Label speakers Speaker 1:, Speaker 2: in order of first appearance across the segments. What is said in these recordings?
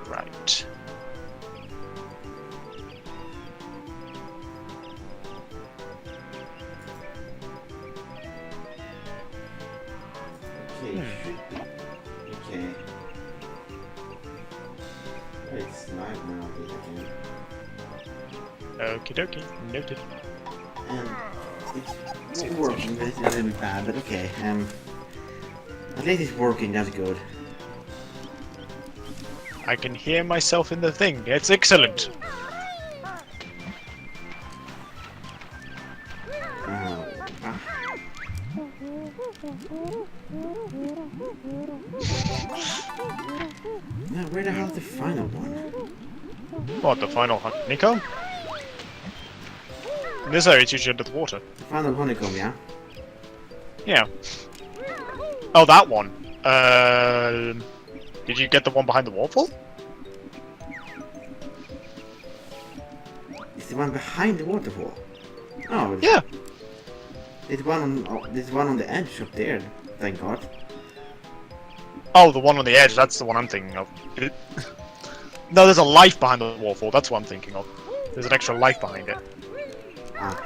Speaker 1: Right.
Speaker 2: Okay, okay. It's live now, again.
Speaker 1: Okie dokie. Noted.
Speaker 2: It's working, but it's a little bit bad, but okay. At least it's working, that's good.
Speaker 1: I can hear myself in the thing. It's excellent.
Speaker 2: Now, where the hell's the final one?
Speaker 1: What, the final honeycomb? In this area, it's usually under the water.
Speaker 2: The final honeycomb, yeah?
Speaker 1: Yeah. Oh, that one. Did you get the one behind the waterfall?
Speaker 2: It's the one behind the waterfall. Oh,
Speaker 1: Yeah.
Speaker 2: There's one on the edge up there. Thank God.
Speaker 1: Oh, the one on the edge. That's the one I'm thinking of. No, there's a life behind the waterfall. That's what I'm thinking of. There's an extra life behind it.
Speaker 2: Ah.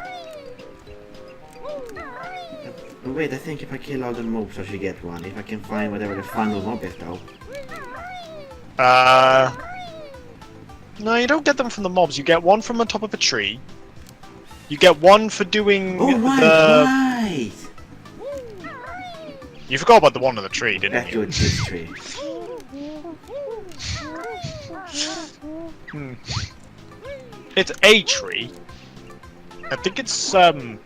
Speaker 2: But wait, I think if I kill all the mobs, I should get one. If I can find whatever the final mob is, though.
Speaker 1: No, you don't get them from the mobs. You get one from on top of a tree. You get one for doing
Speaker 2: right.
Speaker 1: You forgot about the one on the tree, didn't
Speaker 2: That's
Speaker 1: you?
Speaker 2: good, this tree.
Speaker 1: It's a tree. I think it's
Speaker 2: Yeah.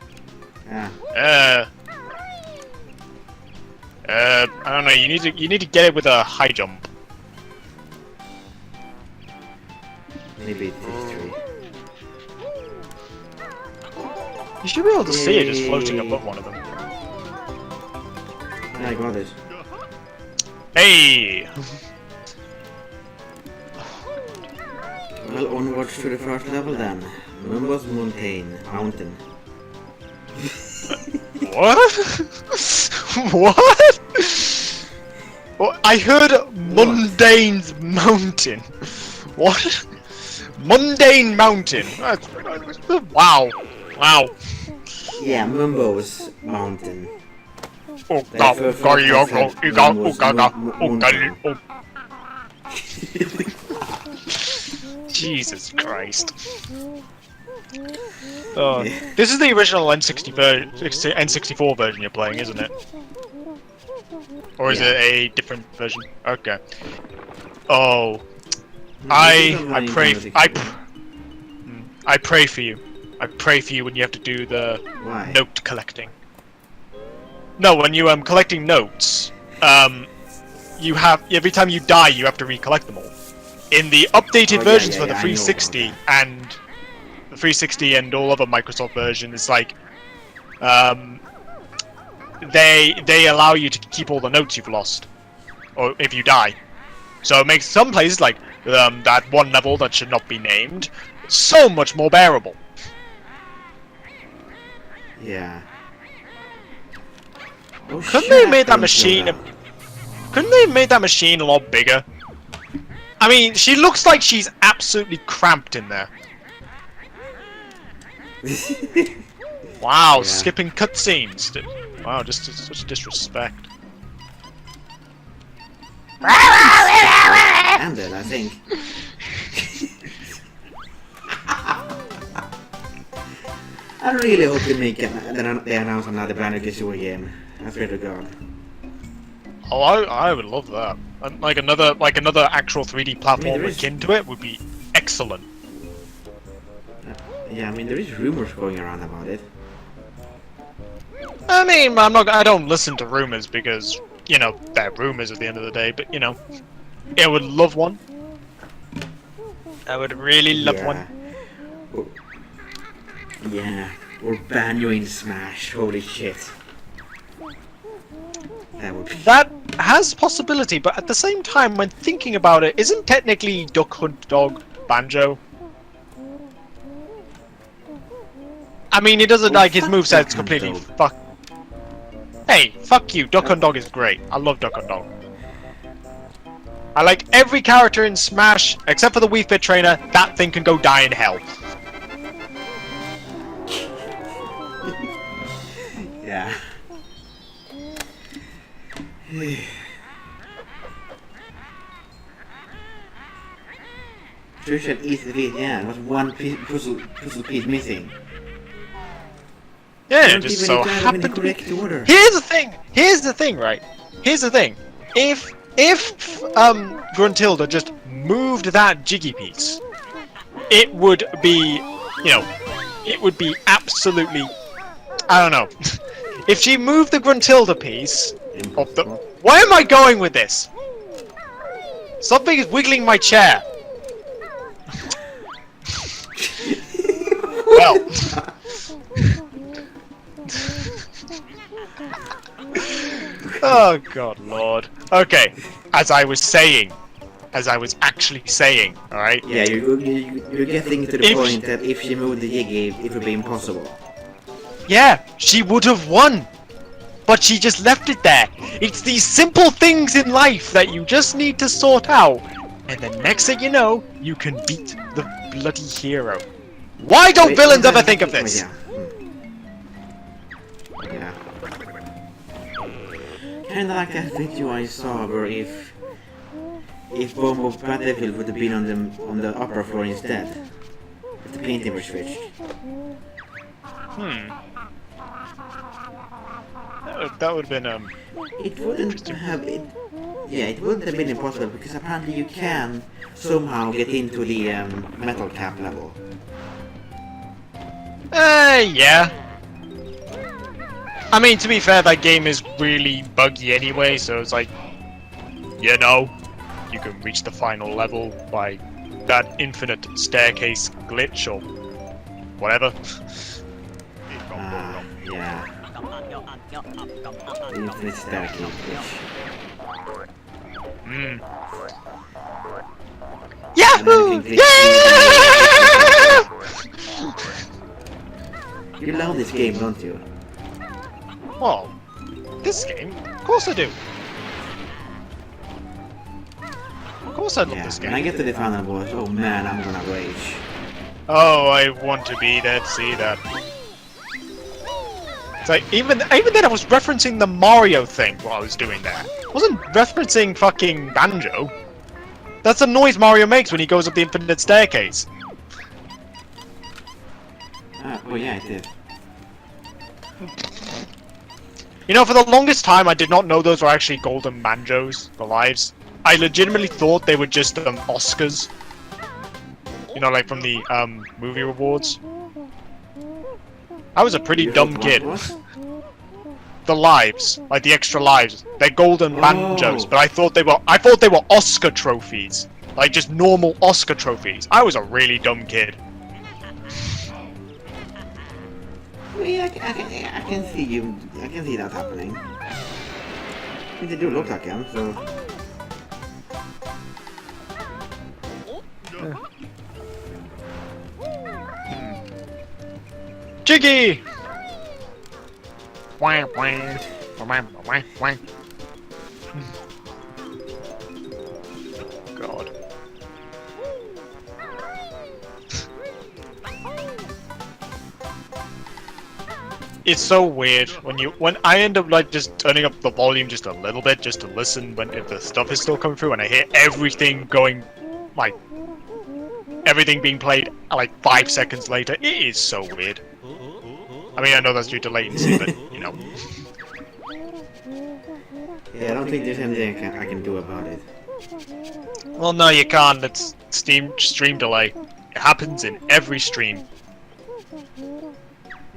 Speaker 1: I don't know. You need to get it with a high jump.
Speaker 2: Maybe it's this tree.
Speaker 1: You should be able to see it just floating above one of them.
Speaker 2: Yeah, I got it.
Speaker 1: Hey!
Speaker 2: Well, onwards to the first level then. Mumbo's Mountain.
Speaker 1: What? What? Well, I heard Mundane's Mountain. What? Mundane Mountain. Wow. Wow.
Speaker 2: Yeah, Mumbo's Mountain.
Speaker 1: Oh god, Jesus Christ. This is the original N64 version you're playing, isn't it? Or is it a different version? Okay. Oh, I pray for you. I pray for you when you have to do the note collecting. No, when you collecting notes, you have every time you die, you have to recollect them all. In the updated versions for the 360 and the 360 and all other Microsoft versions, it's like they allow you to keep all the notes you've lost, or if you die. So it makes some places like that one level that should not be named so much more bearable.
Speaker 2: Yeah. Oh,
Speaker 1: couldn't they have made that machine? Couldn't they have made that machine a lot bigger? I mean, she looks like she's absolutely cramped in there. Wow, skipping cutscenes. Wow, just such disrespect.
Speaker 2: And then I think. I really hope they make it. They announce another Banjo Kazoie game. I swear to God.
Speaker 1: Oh, I would love that. Like another actual 3D platform akin to it would be excellent.
Speaker 2: Yeah, I mean there is rumors going around about it.
Speaker 1: I mean, I don't listen to rumors because, you know, they're rumors at the end of the day, but you know, I would love one. I would really love one.
Speaker 2: Yeah, or Banjo in Smash, holy shit.
Speaker 1: That has possibility, but at the same time, when thinking about it, isn't technically Duck Hunt Dog Banjo? I mean, he doesn't like his moveset's completely fuck. Hey, fuck you, Duck Hunt Dog is great. I love Duck Hunt Dog. I like every character in Smash, except for the Wii Fit Trainer. That thing can go die in hell.
Speaker 2: Yeah. Trish easy defeat, yeah, there was one puzzle piece missing.
Speaker 1: Yeah,
Speaker 2: Don't
Speaker 1: it just
Speaker 2: even
Speaker 1: so
Speaker 2: need to have
Speaker 1: happened
Speaker 2: in
Speaker 1: to
Speaker 2: the
Speaker 1: be.
Speaker 2: correct order.
Speaker 1: Here's the thing, right? Here's the thing. If Gruntilda just moved that Jiggy piece, it would be, you know, it would be absolutely, I don't know. If she moved the Gruntilda piece of the, where am I going with this? Something is wiggling my chair. Well. Oh god lord. Okay, as I was actually saying, alright?
Speaker 2: Yeah, you're getting to the point that if she moved the Jiggy, it would be impossible.
Speaker 1: Yeah, she would have won! But she just left it there. It's these simple things in life that you just need to sort out. And the next thing you know, you can beat the bloody hero. Why don't villains ever think of this?
Speaker 2: Yeah. Kinda like that video I saw where if Bomb of Battlefield would have been on the upper floor instead. If the painting were switched.
Speaker 1: That would have been
Speaker 2: It wouldn't have it wouldn't have been impossible because apparently you can somehow get into the metal cap level.
Speaker 1: Yeah. I mean, to be fair, that game is really buggy anyway, so it's like, you know, you can reach the final level by that infinite staircase glitch or whatever.
Speaker 2: Yeah. The infinite staircase glitch.
Speaker 1: Yahoo!
Speaker 2: You love this game, don't you?
Speaker 1: Oh, this game? Of course I do. Of course I love this game.
Speaker 2: When I get to the final boss, oh man, I'm gonna rage.
Speaker 1: Oh, I want to be there to see that. It's like, even then I was referencing the Mario thing while I was doing that. I wasn't referencing fucking Banjo. That's the noise Mario makes when he goes up the infinite staircase.
Speaker 2: Oh yeah, it did.
Speaker 1: You know, for the longest time I did not know those were actually golden banjos, the lives. I legitimately thought they were just Oscars. You know, like from the movie rewards. I was a pretty dumb kid. The lives, like the extra lives, they're golden banjos, but I thought they were Oscar trophies, like just normal Oscar trophies. I was a really dumb kid.
Speaker 2: Yeah, I can see you. I can see that happening. They do look like him, so.
Speaker 1: Jiggy! God. It's so weird when I end up like just turning up the volume just a little bit just to listen if the stuff is still coming through and I hear everything going like everything being played like 5 seconds later. It is so weird. I mean, I know that's due to latency, but you know.
Speaker 2: Yeah, I don't think there's anything I can do about it.
Speaker 1: Well, no, you can't. It's stream delay. It happens in every stream.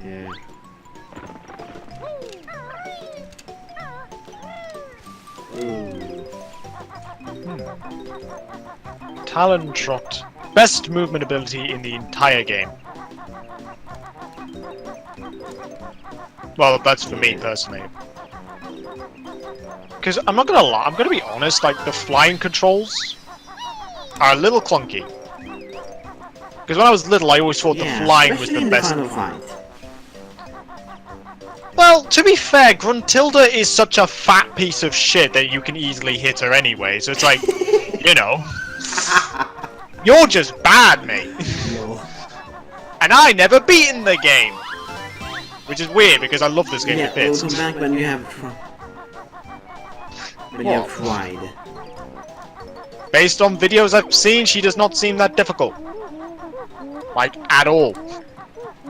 Speaker 2: Yeah.
Speaker 1: Talon Trot. Best movement ability in the entire game. Well, that's for me personally. Because I'm not gonna lie, I'm gonna be honest, like the flying controls are a little clunky. Because when I was little, I always thought the flying was the best.
Speaker 2: Fight.
Speaker 1: Well, to be fair, Gruntilda is such a fat piece of shit that you can easily hit her anyway, so it's like, you know. You're just bad, mate.
Speaker 2: No.
Speaker 1: And I never beaten the game! Which is weird, because I love this game
Speaker 2: Yeah,
Speaker 1: to bits.
Speaker 2: we'll come back when you have tried.
Speaker 1: Based on videos I've seen, she does not seem that difficult. Like, at all.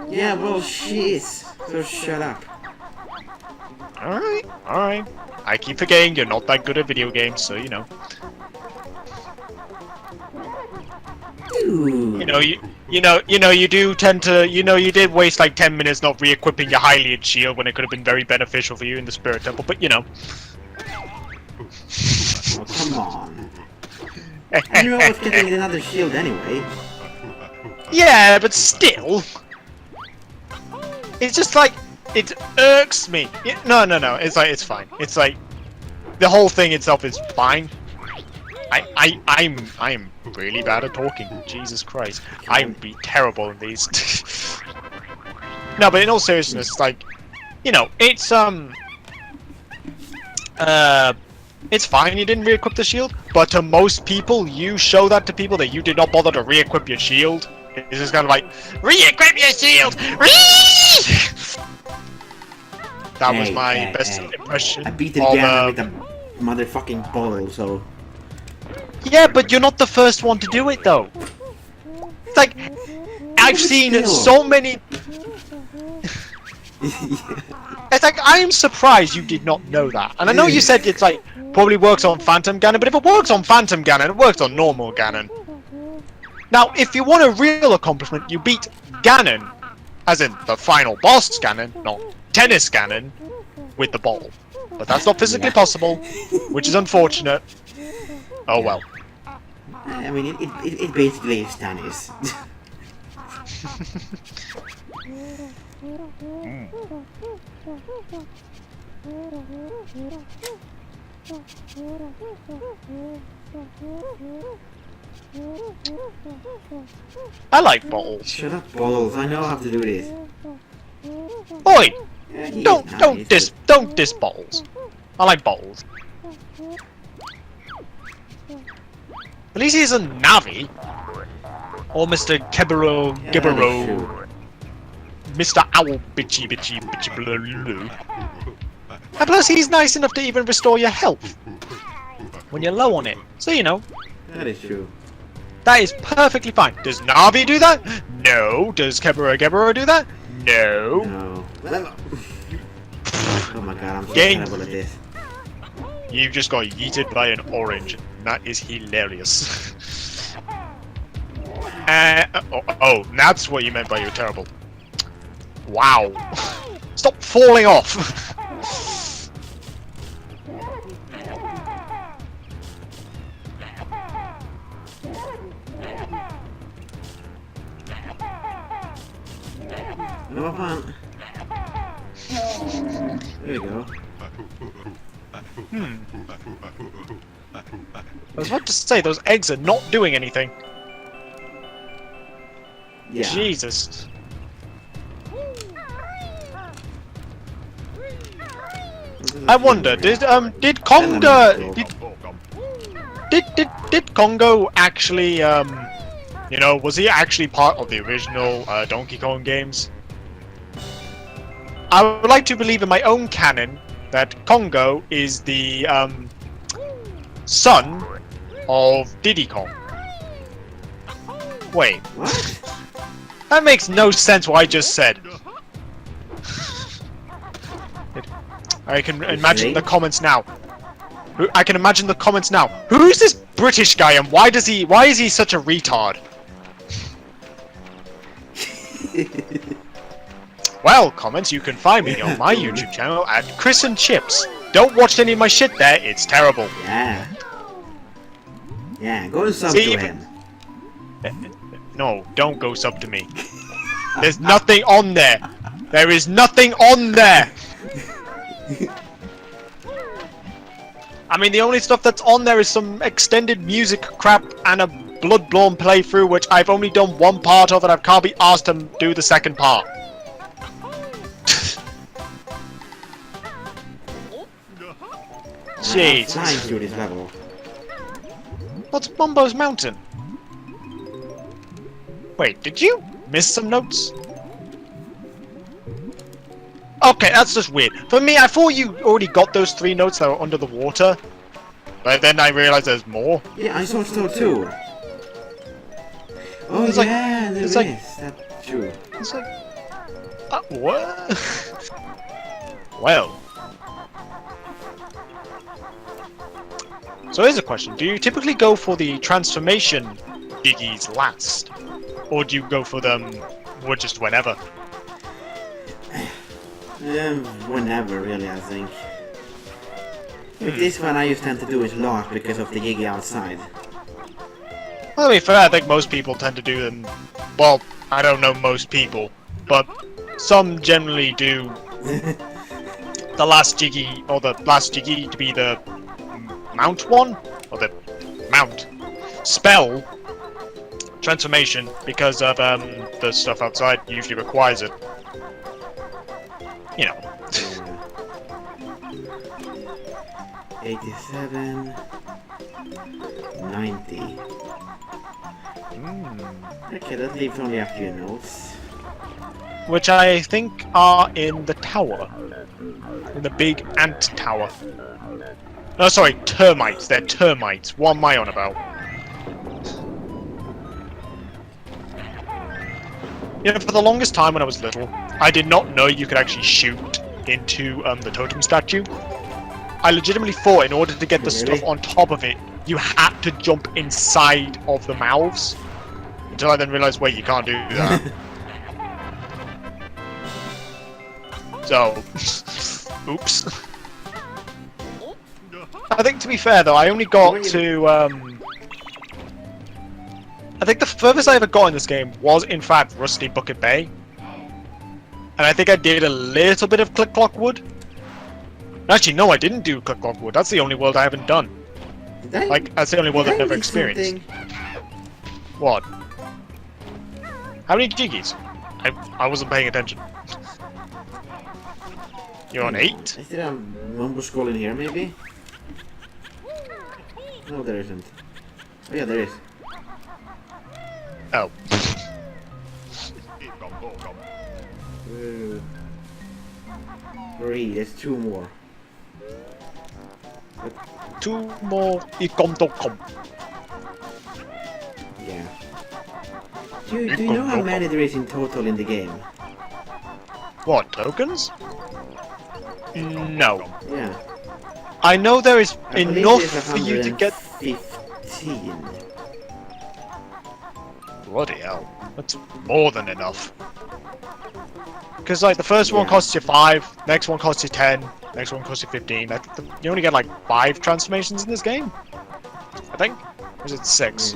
Speaker 2: Yeah, well, she is. So shut up.
Speaker 1: Alright, alright. I keep forgetting you're not that good at video games, so you know.
Speaker 2: Dude.
Speaker 1: You do tend to, you did waste like 10 minutes not re-equipping your Hylian shield when it could have been very beneficial for you in the Spirit Temple, but you know.
Speaker 2: Oh, come on. I knew I was getting another shield anyway.
Speaker 1: Yeah, but still. It's just like, it irks me. No, it's like, it's fine. It's like, the whole thing itself is fine. I'm really bad at talking. Jesus Christ. I'm be terrible in these. No, but in all seriousness, it's like, it's fine you didn't re-equip the shield, but to most people, you show that to people that you did not bother to re-equip your shield. It's just kind of like, re-equip your shield! That was my best impression.
Speaker 2: I beat the Gamma with a motherfucking ball, so...
Speaker 1: Yeah, but you're not the first one to do it, though. It's like, I've seen so many... It's like, I am surprised you did not know that. And I know you said it's like, probably works on Phantom Ganon, but if it works on Phantom Ganon, it works on normal Ganon. Now, if you want a real accomplishment, you beat Ganon, as in the final boss Ganon, not Tennis Ganon, with the ball. But that's not physically possible, which is unfortunate. Oh well.
Speaker 2: I mean, it basically is tennis.
Speaker 1: I like balls.
Speaker 2: Shut up, balls. I know how to do this.
Speaker 1: Oi!
Speaker 2: Yeah,
Speaker 1: Don't diss balls. I like balls. At least he's a Navi. Or Mr. Kebero Gebero. Mr. Owl Bitchy Blue. And plus he's nice enough to even restore your health when you're low on it. So you know.
Speaker 2: That is true.
Speaker 1: That is perfectly fine. Does Navi do that? No. Does Kebero Gebero do that? No.
Speaker 2: No. Oh my god, I'm so terrible at this.
Speaker 1: You just got yeeted by an orange. That is hilarious. Oh, that's what you meant by you're terrible. Wow. Stop falling off.
Speaker 2: No fun. There you go.
Speaker 1: I was about to say, those eggs are not doing anything.
Speaker 2: Yeah.
Speaker 1: Jesus. I wonder, did Congo did Congo actually was he actually part of the original Donkey Kong games? I would like to believe in my own canon that Congo is the son of Diddy Kong. Wait,
Speaker 2: What?
Speaker 1: that makes no sense what I just said. I can imagine the comments now. I can imagine the comments now. Who's this British guy and why is he such a retard? Well, comments, you can find me on my YouTube channel at Chris and Chips. Don't watch any of my shit there, it's terrible.
Speaker 2: Yeah. Yeah, go and sub to him.
Speaker 1: No, don't go sub to me. There's nothing on there. There is nothing on there. I mean, the only stuff that's on there is some extended music crap and a Bloodborne playthrough, which I've only done one part of and I can't be asked to do the second part.
Speaker 2: Flying
Speaker 1: Jeez.
Speaker 2: through this level.
Speaker 1: What's Bumbo's Mountain? Wait, did you miss some notes? Okay, that's just weird. For me, I thought you already got those 3 notes that were under the water. But then I realized there's more.
Speaker 2: Yeah, I thought so too. Oh
Speaker 1: It's
Speaker 2: yeah,
Speaker 1: like- it's
Speaker 2: there
Speaker 1: like-
Speaker 2: is. That's true.
Speaker 1: It's like... what? Well. So here's a question. Do you typically go for the transformation Giggies last? Or do you go for them just whenever?
Speaker 2: Whenever, really, I think. But this one I just tend to do it last because of the Giggy outside.
Speaker 1: Well, to be fair, I think most people tend to do them... Well, I don't know most people, but some generally do the last Jiggy, or the last Jiggy to be the mount one? Or the mount spell transformation, because of the stuff outside usually requires it. You know.
Speaker 2: 87... 90... Okay, that leaves only a few notes.
Speaker 1: Which I think are in the tower. In the big ant tower. No, sorry, termites. They're termites. What am I on about? You know, for the longest time when I was little, I did not know you could actually shoot into the totem statue. I legitimately thought in order to get the stuff on top of it, you had to jump inside of the mouths. Until I then realized, wait, you can't do that. So, oops. I think, to be fair though, I only got to, I think the furthest I ever got in this game was, in fact, Rusty Bucket Bay. And I think I did a little bit of Click Clock Wood. Actually, no, I didn't do Click Clock Wood. That's the only world I haven't done. Like, that's the only world I've never experienced. What? How many Jiggies? I wasn't paying attention. You're on 8?
Speaker 2: Is there a Mumbo Skull in here, maybe? No, there isn't. Oh yeah, there is.
Speaker 1: Oh.
Speaker 2: 3, there's 2 more.
Speaker 1: 2 more ikom.
Speaker 2: Yeah. Do you know how many there is in total in the game?
Speaker 1: What, tokens? No.
Speaker 2: Yeah.
Speaker 1: I know there is
Speaker 2: I believe
Speaker 1: enough
Speaker 2: there's
Speaker 1: for you to get...
Speaker 2: 15.
Speaker 1: Bloody hell. That's more than enough. Because, like, the first one costs you 5, next one costs you 10, next one costs you 15. You only get, like, 5 transformations in this game? I think? Or is it 6?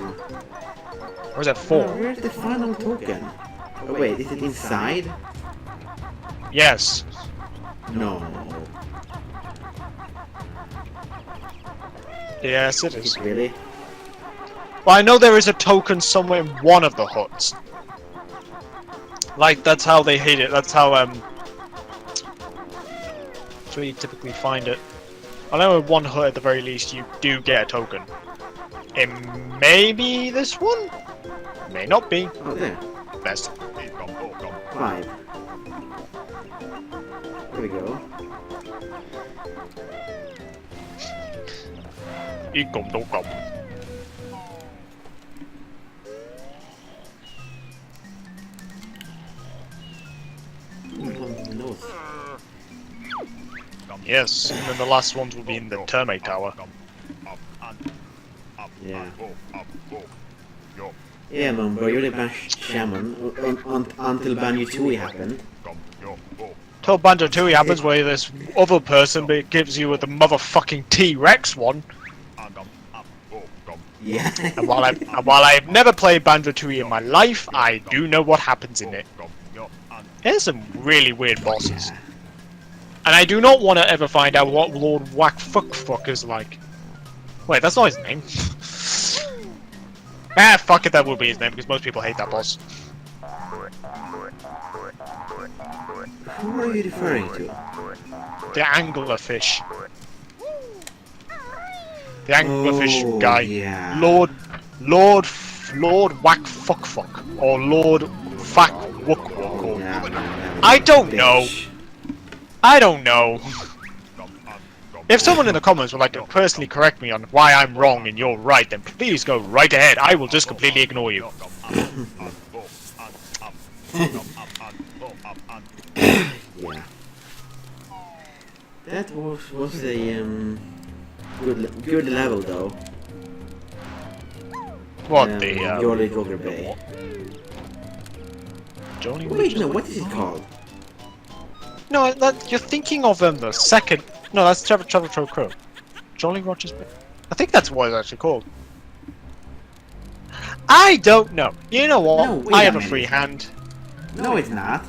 Speaker 1: Or is it 4?
Speaker 2: Where's the final token? Oh wait, is it inside?
Speaker 1: Yes.
Speaker 2: No.
Speaker 1: Yes, it is.
Speaker 2: Really?
Speaker 1: Well, I know there is a token somewhere in one of the huts. Like, that's how they hate it. That's how, that's where you typically find it. I know in one hut, at the very least, you do get a token. It may be this one? May not be.
Speaker 2: Oh, there.
Speaker 1: Best.
Speaker 2: 5. There we go.
Speaker 1: Ikom.
Speaker 2: Nose.
Speaker 1: Yes, and then the last ones will be in the termite tower.
Speaker 2: Yeah. Yeah, Mumbo, you're the best shaman until Banjo 2 happened.
Speaker 1: Till Banjo 2 happens where this other person gives you the motherfucking T-Rex one.
Speaker 2: Yeah.
Speaker 1: And while I've never played Banjo 2 in my life, I do know what happens in it. There's some really weird bosses. And I do not want to ever find out what Lord Whack Fuck is like. Wait, that's not his name. Ah, fuck it, that would be his name because most people hate that boss.
Speaker 2: Who are you referring to?
Speaker 1: The anglerfish. The anglerfish guy.
Speaker 2: Yeah.
Speaker 1: Lord Whack Fuck Fuck. Or Lord Fuck Wook Wook. Or...
Speaker 2: Yeah, man,
Speaker 1: I don't know.
Speaker 2: bitch.
Speaker 1: I don't know. If someone in the comments would like to personally correct me on why I'm wrong and you're right, then please go right ahead. I will just completely ignore you.
Speaker 2: Yeah. That was a good level though.
Speaker 1: What the
Speaker 2: Jolly Roger Bay.
Speaker 1: Jolly
Speaker 2: Wait, no, what is it called?
Speaker 1: No, that you're thinking of the second. No, that's Travel Trove Crow. Jolly Roger's Bay. I think that's what it's actually called. I don't know. You know what?
Speaker 2: No, wait
Speaker 1: I
Speaker 2: a
Speaker 1: have a
Speaker 2: minute.
Speaker 1: free hand.
Speaker 2: No, it's not.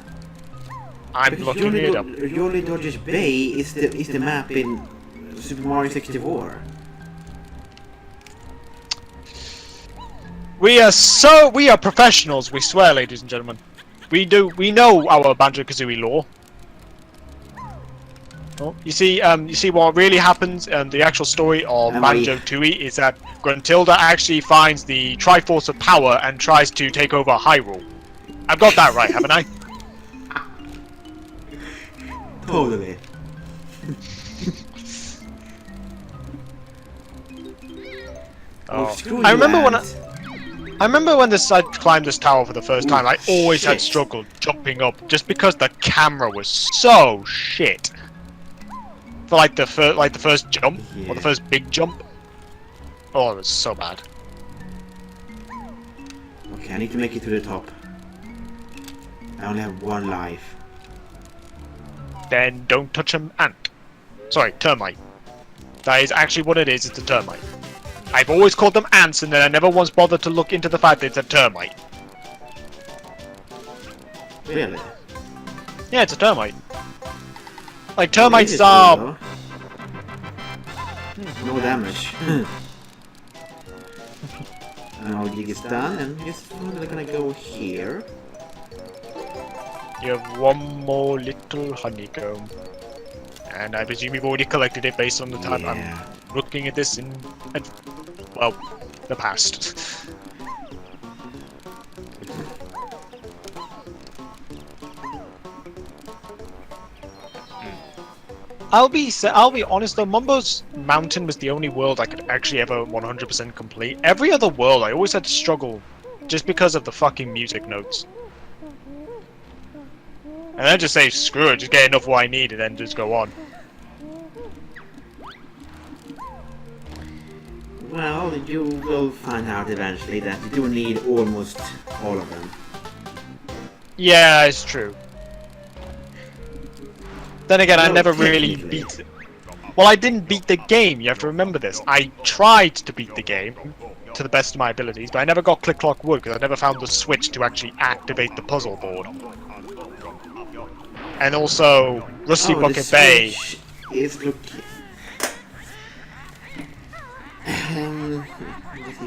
Speaker 1: I'm
Speaker 2: Because
Speaker 1: looking it up.
Speaker 2: Jolly Roger's Bay is the map in Super Mario 64.
Speaker 1: We are professionals. We swear, ladies and gentlemen. We know our Banjo-Kazooie lore. Oh, you see what really happens in the actual story of Banjo-Tooie is that Gruntilda actually finds the Triforce of Power and tries to take over Hyrule. I've got that right, haven't I?
Speaker 2: Totally.
Speaker 1: Oh.
Speaker 2: Screw
Speaker 1: I
Speaker 2: you,
Speaker 1: remember when
Speaker 2: Ant.
Speaker 1: I remember when I climbed this tower for the first time. I always had
Speaker 2: shit.
Speaker 1: struggled jumping up just because the camera was so shit. For like the first jump or the first big jump. Oh, it was so bad.
Speaker 2: Okay, I need to make it to the top. I only have one life.
Speaker 1: Then don't touch an ant. Sorry, termite. That is actually what it is. It's a termite. I've always called them ants, and then I never once bothered to look into the fact that it's a termite.
Speaker 2: Really?
Speaker 1: Yeah, it's a termite. Like
Speaker 2: Well,
Speaker 1: termites
Speaker 2: it is
Speaker 1: are.
Speaker 2: cool, though. No damage. Now jig is done, and just we're gonna go here.
Speaker 1: You have one more little honeycomb. And I presume you've already collected it based on the time
Speaker 2: Yeah.
Speaker 1: I'm looking at this in, well, the past. I'll be honest though, Mumbo's Mountain was the only world I could actually ever 100% complete. Every other world I always had to struggle just because of the fucking music notes. And then just say, screw it, just get enough what I need and then just go on.
Speaker 2: Well, you will find out eventually that you do need almost all of them.
Speaker 1: Yeah, it's true. Then again, I
Speaker 2: No,
Speaker 1: never really
Speaker 2: technically.
Speaker 1: beat it. Well, I didn't beat the game, you have to remember this. I tried to beat the game, to the best of my abilities, but I never got Click Clock Wood because I never found the switch to actually activate the puzzle board. And also, Rusty Bucket Bay.
Speaker 2: Is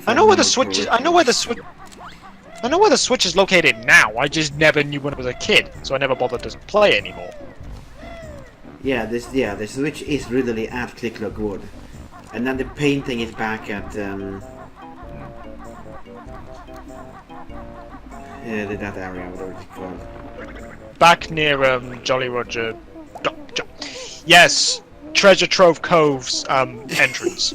Speaker 1: I know where the switch is. I know where the switch. I know where the switch is located now. I just never knew when I was a kid, so I never bothered to play anymore.
Speaker 2: Yeah, the switch is really at Click Clock Wood, and then the painting is back at that area, whatever it's called.
Speaker 1: Back near Jolly Roger. Yes, Treasure Trove Cove's entrance.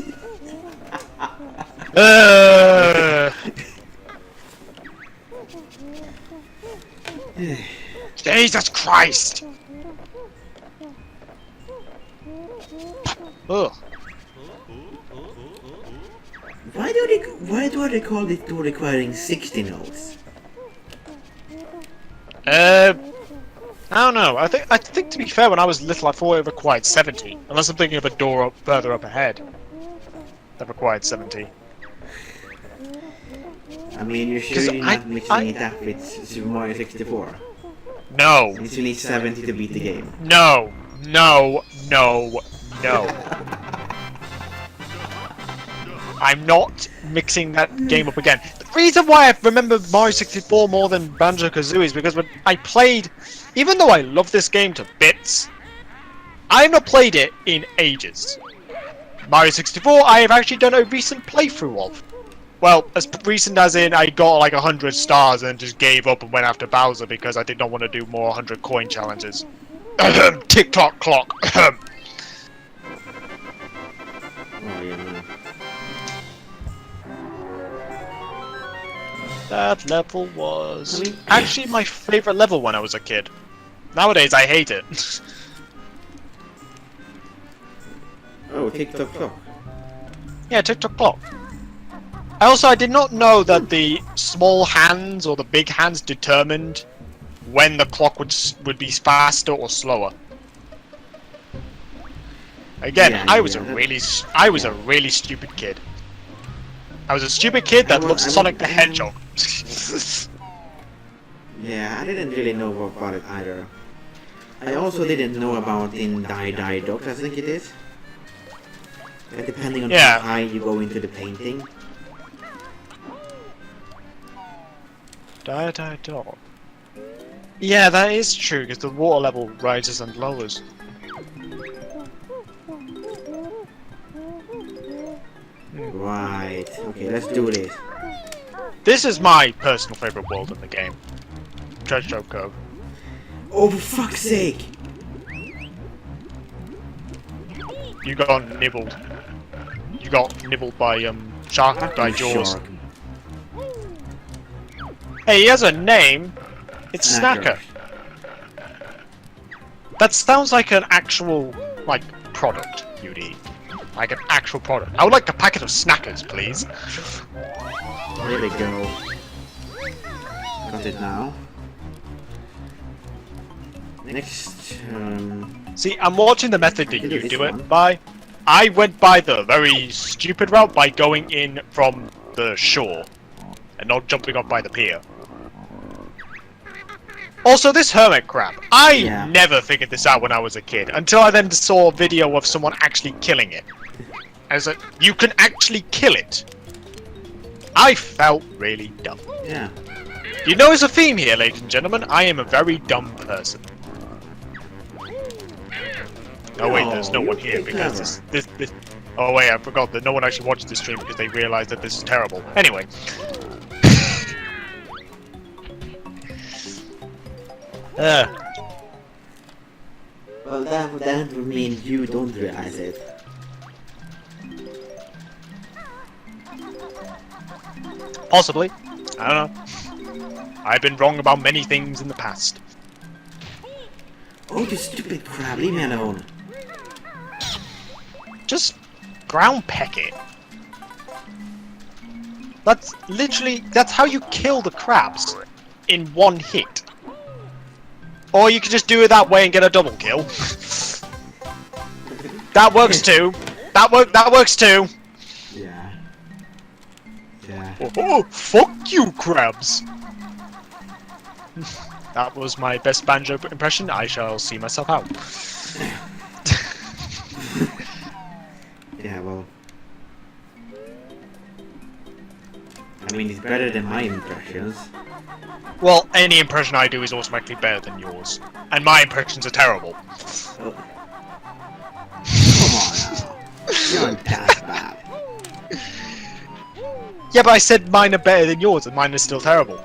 Speaker 1: Jesus Christ! Ugh.
Speaker 2: Why do they call it door requiring 60 notes?
Speaker 1: I don't know. I think to be fair, when I was little, I thought it required 70. Unless I'm thinking of a door up, further up ahead that required 70.
Speaker 2: I mean, you're sure you're not mixing it up with Super Mario 64?
Speaker 1: No.
Speaker 2: Since you need 70 to beat the game.
Speaker 1: No. No. No. No. I'm not mixing that game up again. The reason why I remember Mario 64 more than Banjo-Kazooie is because when I played, even though I love this game to bits, I've not played it in ages. Mario 64, I have actually done a recent playthrough of. Well, as recent as in I got like 100 stars and just gave up and went after Bowser because I did not want to do more 100 coin challenges. Tick-tock clock.
Speaker 2: Oh, yeah, man.
Speaker 1: That level was
Speaker 2: I mean-
Speaker 1: actually my favorite level when I was a kid. Nowadays, I hate it.
Speaker 2: Oh, tick-tock clock.
Speaker 1: Yeah, tick-tock clock. I did not know that the small hands or the big hands determined when the clock would be faster or slower. Again,
Speaker 2: Yeah,
Speaker 1: I was
Speaker 2: yeah,
Speaker 1: a really stupid kid. I was a stupid kid that loved Sonic the Hedgehog.
Speaker 2: Yeah, I didn't really know about it either. I also didn't know about in Die Dog, I think it is. Depending on
Speaker 1: Yeah.
Speaker 2: how high you go into the painting.
Speaker 1: Die dog. Yeah, that is true because the water level rises and lowers.
Speaker 2: Right. Okay, let's do this.
Speaker 1: This is my personal favorite world in the game. Treasure Cove.
Speaker 2: Oh, for fuck's sake!
Speaker 1: You got nibbled. You got nibbled by shark by jaws.
Speaker 2: Shark.
Speaker 1: Hey, he has a name. It's Snacker. That sounds like an actual product you'd eat. Like an actual product. I would like a packet of Snackers, please.
Speaker 2: There we go. Got it now. Next,
Speaker 1: See, I'm watching the method that
Speaker 2: can do
Speaker 1: you
Speaker 2: this
Speaker 1: do
Speaker 2: one.
Speaker 1: it by. I went by the very stupid route by going in from the shore and not jumping off by the pier. Also, this hermit crab. I never figured this out when I was a kid until I then saw a video of someone actually killing it. I was like, you can actually kill it. I felt really dumb.
Speaker 2: yeah.
Speaker 1: You know, there's a theme here, ladies and gentlemen. I am a very dumb person. Oh wait, there's no one here because this. Oh wait, I forgot that no one actually watches this stream because they realize that this is terrible. Anyway.
Speaker 2: Well, that would mean you don't realize it.
Speaker 1: Possibly. I don't know. I've been wrong about many things in the past.
Speaker 2: Oh, you stupid crab, leave me alone.
Speaker 1: Just ground peck it. That's how you kill the crabs in one hit. Or you could just do it that way and get a double kill. That works too. That works too.
Speaker 2: Yeah. Yeah.
Speaker 1: Oh, fuck you, crabs. That was my best Banjo impression. I shall see myself out.
Speaker 2: Yeah, well. I mean, it's better than my impressions.
Speaker 1: Well, any impression I do is automatically better than yours. And my impressions are terrible.
Speaker 2: Oh. Come on now. You're not that bad.
Speaker 1: Yeah, but I said mine are better than yours, and mine is still terrible.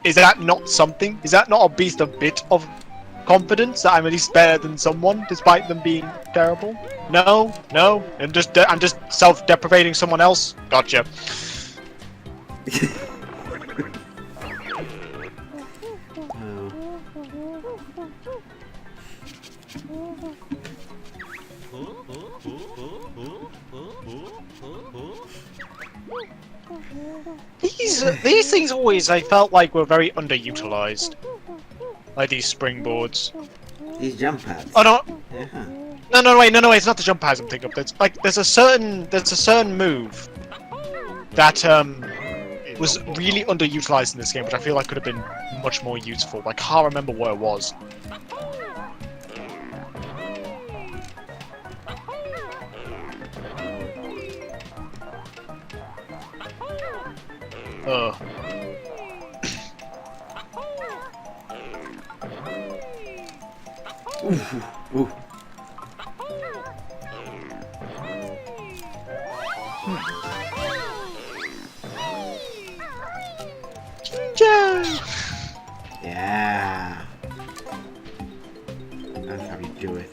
Speaker 1: Is that not something? Is that not at least a bit of confidence that I'm at least better than someone, despite them being terrible? No, no. I'm just self-deprivating someone else. Gotcha. These things always I felt like were very underutilized. Like these springboards.
Speaker 2: These jump pads.
Speaker 1: Oh no!
Speaker 2: Yeah.
Speaker 1: No, wait, it's not the jump pads I'm thinking of. There's a certain move that was really underutilized in this game, which I feel like could have been much more useful. I can't remember where it was.
Speaker 2: Ooh. Yeah. That's how you do it.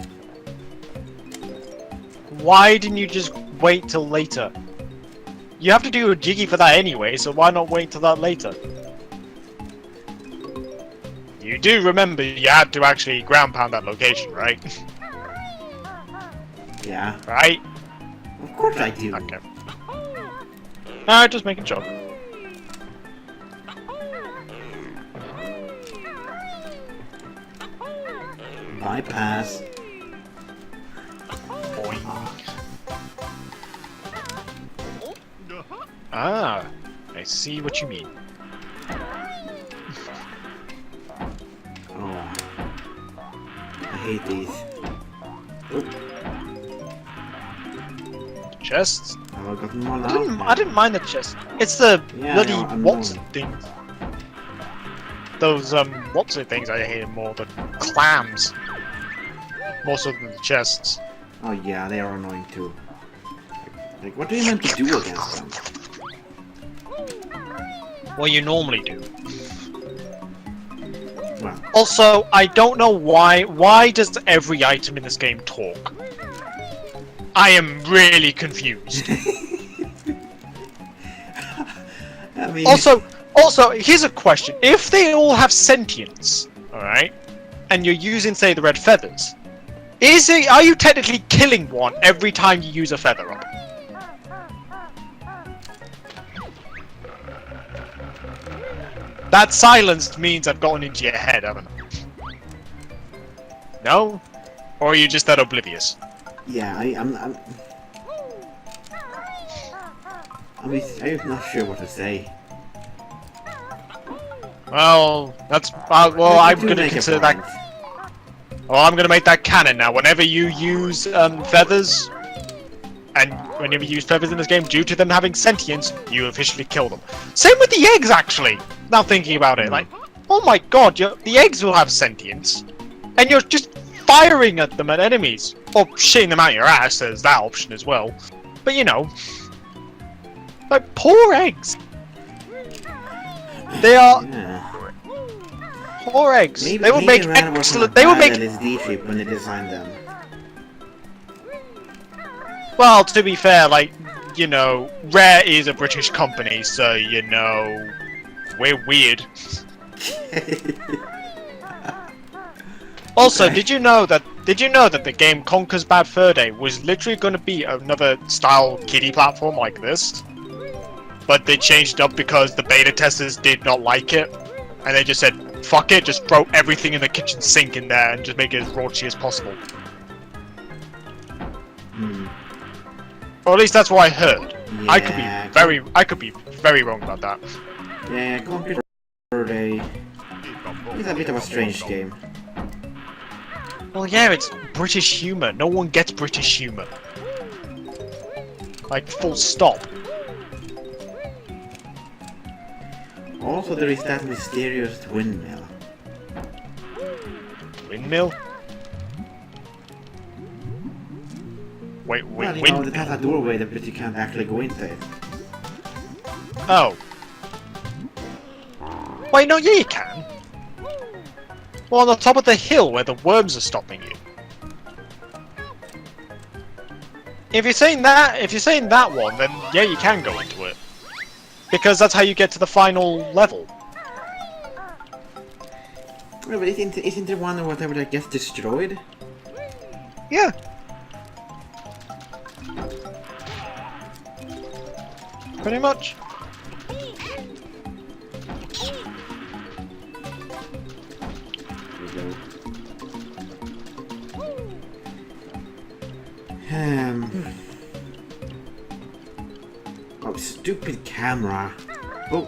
Speaker 1: Why didn't you just wait till later? You have to do a jiggy for that anyway, so why not wait till that later? You do remember you had to actually ground pound that location, right?
Speaker 2: Yeah.
Speaker 1: Right?
Speaker 2: Of course I do.
Speaker 1: Okay. Alright, just making sure.
Speaker 2: Bypass.
Speaker 1: Boing. Ah, I see what you mean.
Speaker 2: Oh. I hate these. Oh,
Speaker 1: Chests?
Speaker 2: have I gotten one out?
Speaker 1: I didn't mind the chest. It's the
Speaker 2: Yeah,
Speaker 1: bloody
Speaker 2: I know,
Speaker 1: what's it things. Those what's it things I hate more, the clams. More so than the chests.
Speaker 2: Oh yeah, they are annoying too. Like, what do you meant to do against them?
Speaker 1: What you normally do.
Speaker 2: Well,
Speaker 1: Also, I don't know why. Why does every item in this game talk? I am really confused.
Speaker 2: I mean...
Speaker 1: Also, here's a question: if they all have sentience, all right, and you're using, say, the red feathers, are you technically killing one every time you use a feather up? That silence means I've gotten into your head, haven't I? No? Or are you just that oblivious?
Speaker 2: Yeah, I'm not sure what to say.
Speaker 1: Well, that's well. I'm
Speaker 2: do
Speaker 1: gonna
Speaker 2: make a
Speaker 1: consider
Speaker 2: point.
Speaker 1: that. Well, I'm gonna make that canon now. Whenever you use feathers, and whenever you use feathers in this game, due to them having sentience, you officially kill them. Same with the eggs, actually. Now thinking about it, like, oh my god, the eggs will have sentience, and you're just firing at them at enemies, or shitting them out your ass. There's that option as well. But you know, like poor eggs. They are
Speaker 2: Yeah.
Speaker 1: poor eggs.
Speaker 2: Maybe,
Speaker 1: They would make
Speaker 2: Rare wasn't
Speaker 1: excellent.
Speaker 2: a
Speaker 1: They would
Speaker 2: bad
Speaker 1: make.
Speaker 2: LSD trip when they designed them.
Speaker 1: Well, to be fair, like, you know, Rare is a British company, so, you know, we're weird. Also,
Speaker 2: Okay.
Speaker 1: did you know that the game Conker's Bad Fur Day was literally going to be another style kiddie platform like this? But they changed it up because the beta testers did not like it, and they just said, fuck it, just throw everything in the kitchen sink in there and just make it as raunchy as possible. Or at least that's what I heard.
Speaker 2: Yeah,
Speaker 1: I could be very wrong about that.
Speaker 2: Yeah, Computer Day is a bit of a strange game.
Speaker 1: Well, yeah, it's British humour. No one gets British humour. Like, full stop.
Speaker 2: Also, there is that mysterious windmill.
Speaker 1: Windmill? Wait,
Speaker 2: Well, you know,
Speaker 1: windmill?
Speaker 2: it has a doorway but you can't actually go into it.
Speaker 1: Oh. Wait, no, yeah, you can. Well, on the top of the hill where the worms are stopping you. If you're saying that one, then yeah, you can go into it. Because that's how you get to the final level.
Speaker 2: No, but isn't there one or whatever that gets destroyed?
Speaker 1: Yeah. Pretty much.
Speaker 2: Oh, stupid camera. Oh,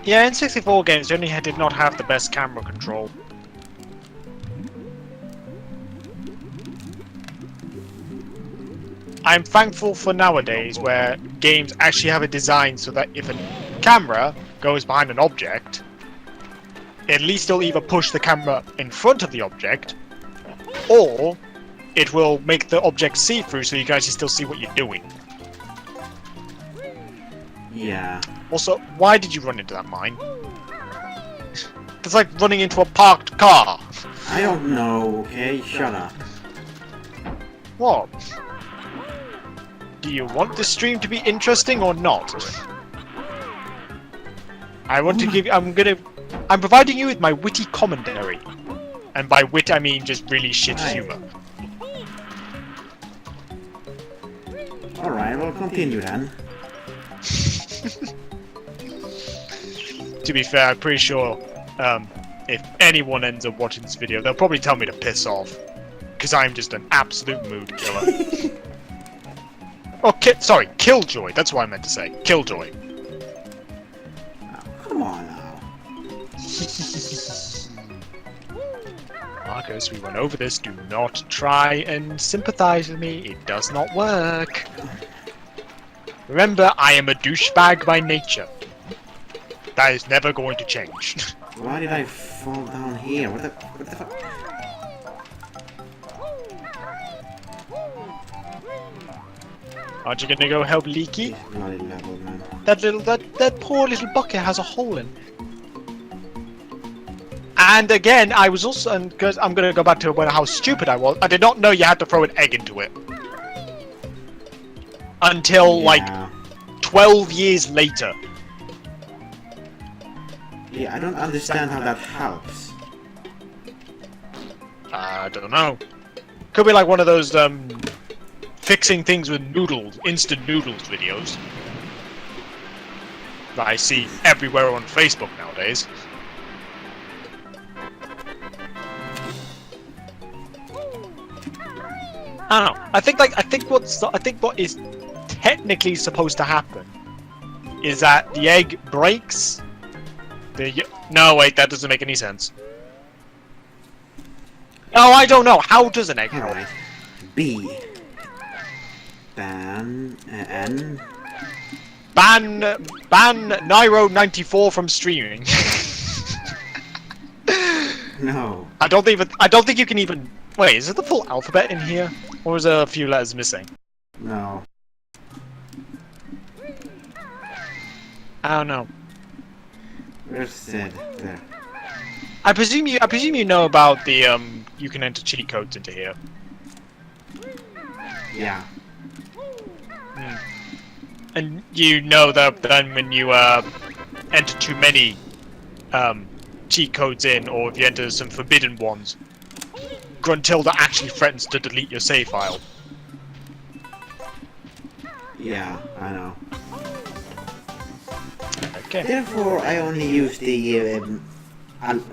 Speaker 1: Yeah, in 64 games, they only did not have the best camera control. I'm thankful for nowadays where games actually have a design so that if a camera goes behind an object, at least it'll either push the camera in front of the object, or it will make the object see-through so you can actually still see what you're doing.
Speaker 2: yeah.
Speaker 1: Also, why did you run into that mine? That's like running into a parked car.
Speaker 2: I don't know, okay? Shut up.
Speaker 1: What? Do you want this stream to be interesting or not? I want to give you... I'm providing you with my witty commentary. And by wit, I mean just really shit humor.
Speaker 2: Alright, we'll continue then.
Speaker 1: To be fair, I'm pretty sure if anyone ends up watching this video, they'll probably tell me to piss off. Because I'm just an absolute mood killer. Oh, sorry, Killjoy. That's what I meant to say. Killjoy.
Speaker 2: Oh, come on now.
Speaker 1: Marcus, we went over this. Do not try and sympathize with me. It does not work. Remember, I am a douchebag by nature. That is never going to change.
Speaker 2: Why did I fall down here? What the fuck?
Speaker 1: Aren't you gonna go help Leaky?
Speaker 2: Bloody level, man.
Speaker 1: That poor little bucket has a hole in it. And again, I was also, because I'm gonna go back to how stupid I was. I did not know you had to throw an egg into it until like 12 years later.
Speaker 2: Yeah, I don't understand how that helps.
Speaker 1: I don't know. Could be like one of those fixing things with noodles, instant noodles videos that I see everywhere on Facebook nowadays. I don't know. I think what is technically supposed to happen is that the egg breaks. No, wait, that doesn't make any sense. Oh, I don't know. How does an egg break?
Speaker 2: Alright. B. Ban
Speaker 1: Nairo94 from streaming.
Speaker 2: No.
Speaker 1: I don't think you can even. Wait, is it the full alphabet in here, or is there a few letters missing?
Speaker 2: No.
Speaker 1: I don't know.
Speaker 2: Where's Sid? There.
Speaker 1: I presume you know about the you can enter cheat codes into here.
Speaker 2: Yeah.
Speaker 1: And you know that then when you enter too many cheat codes in, or if you enter some forbidden ones, Gruntilda actually threatens to delete your save file.
Speaker 2: Yeah, I know.
Speaker 1: Okay.
Speaker 2: Therefore, I only use the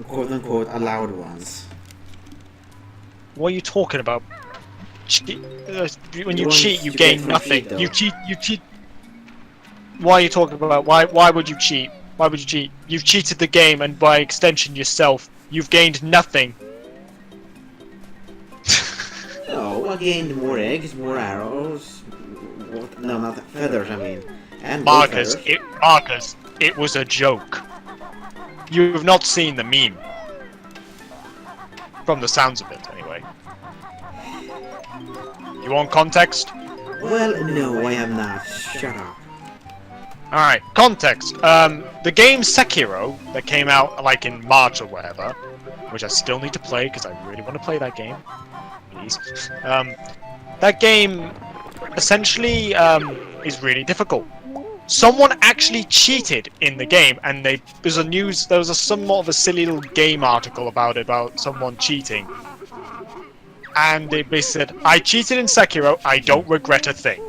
Speaker 2: quote-unquote allowed ones.
Speaker 1: What are you talking about? When you cheat, you gain nothing. You cheat. Why are you talking about? Why would you cheat? Why would you cheat? You've cheated the game, and by extension yourself. You've gained nothing.
Speaker 2: No, I gained more eggs, more arrows. What? No, not feathers. I mean, and
Speaker 1: Marcus, it was a joke. You've not seen the meme. From the sounds of it, anyway. You want context?
Speaker 2: Well, no, I am not. Shut up.
Speaker 1: Alright, context. The game Sekiro, that came out like in March or whatever, which I still need to play because I really want to play that game. Please. That game essentially is really difficult. Someone actually cheated in the game, and there was a somewhat of a silly little game article about someone cheating. And they basically said, I cheated in Sekiro, I don't regret a thing.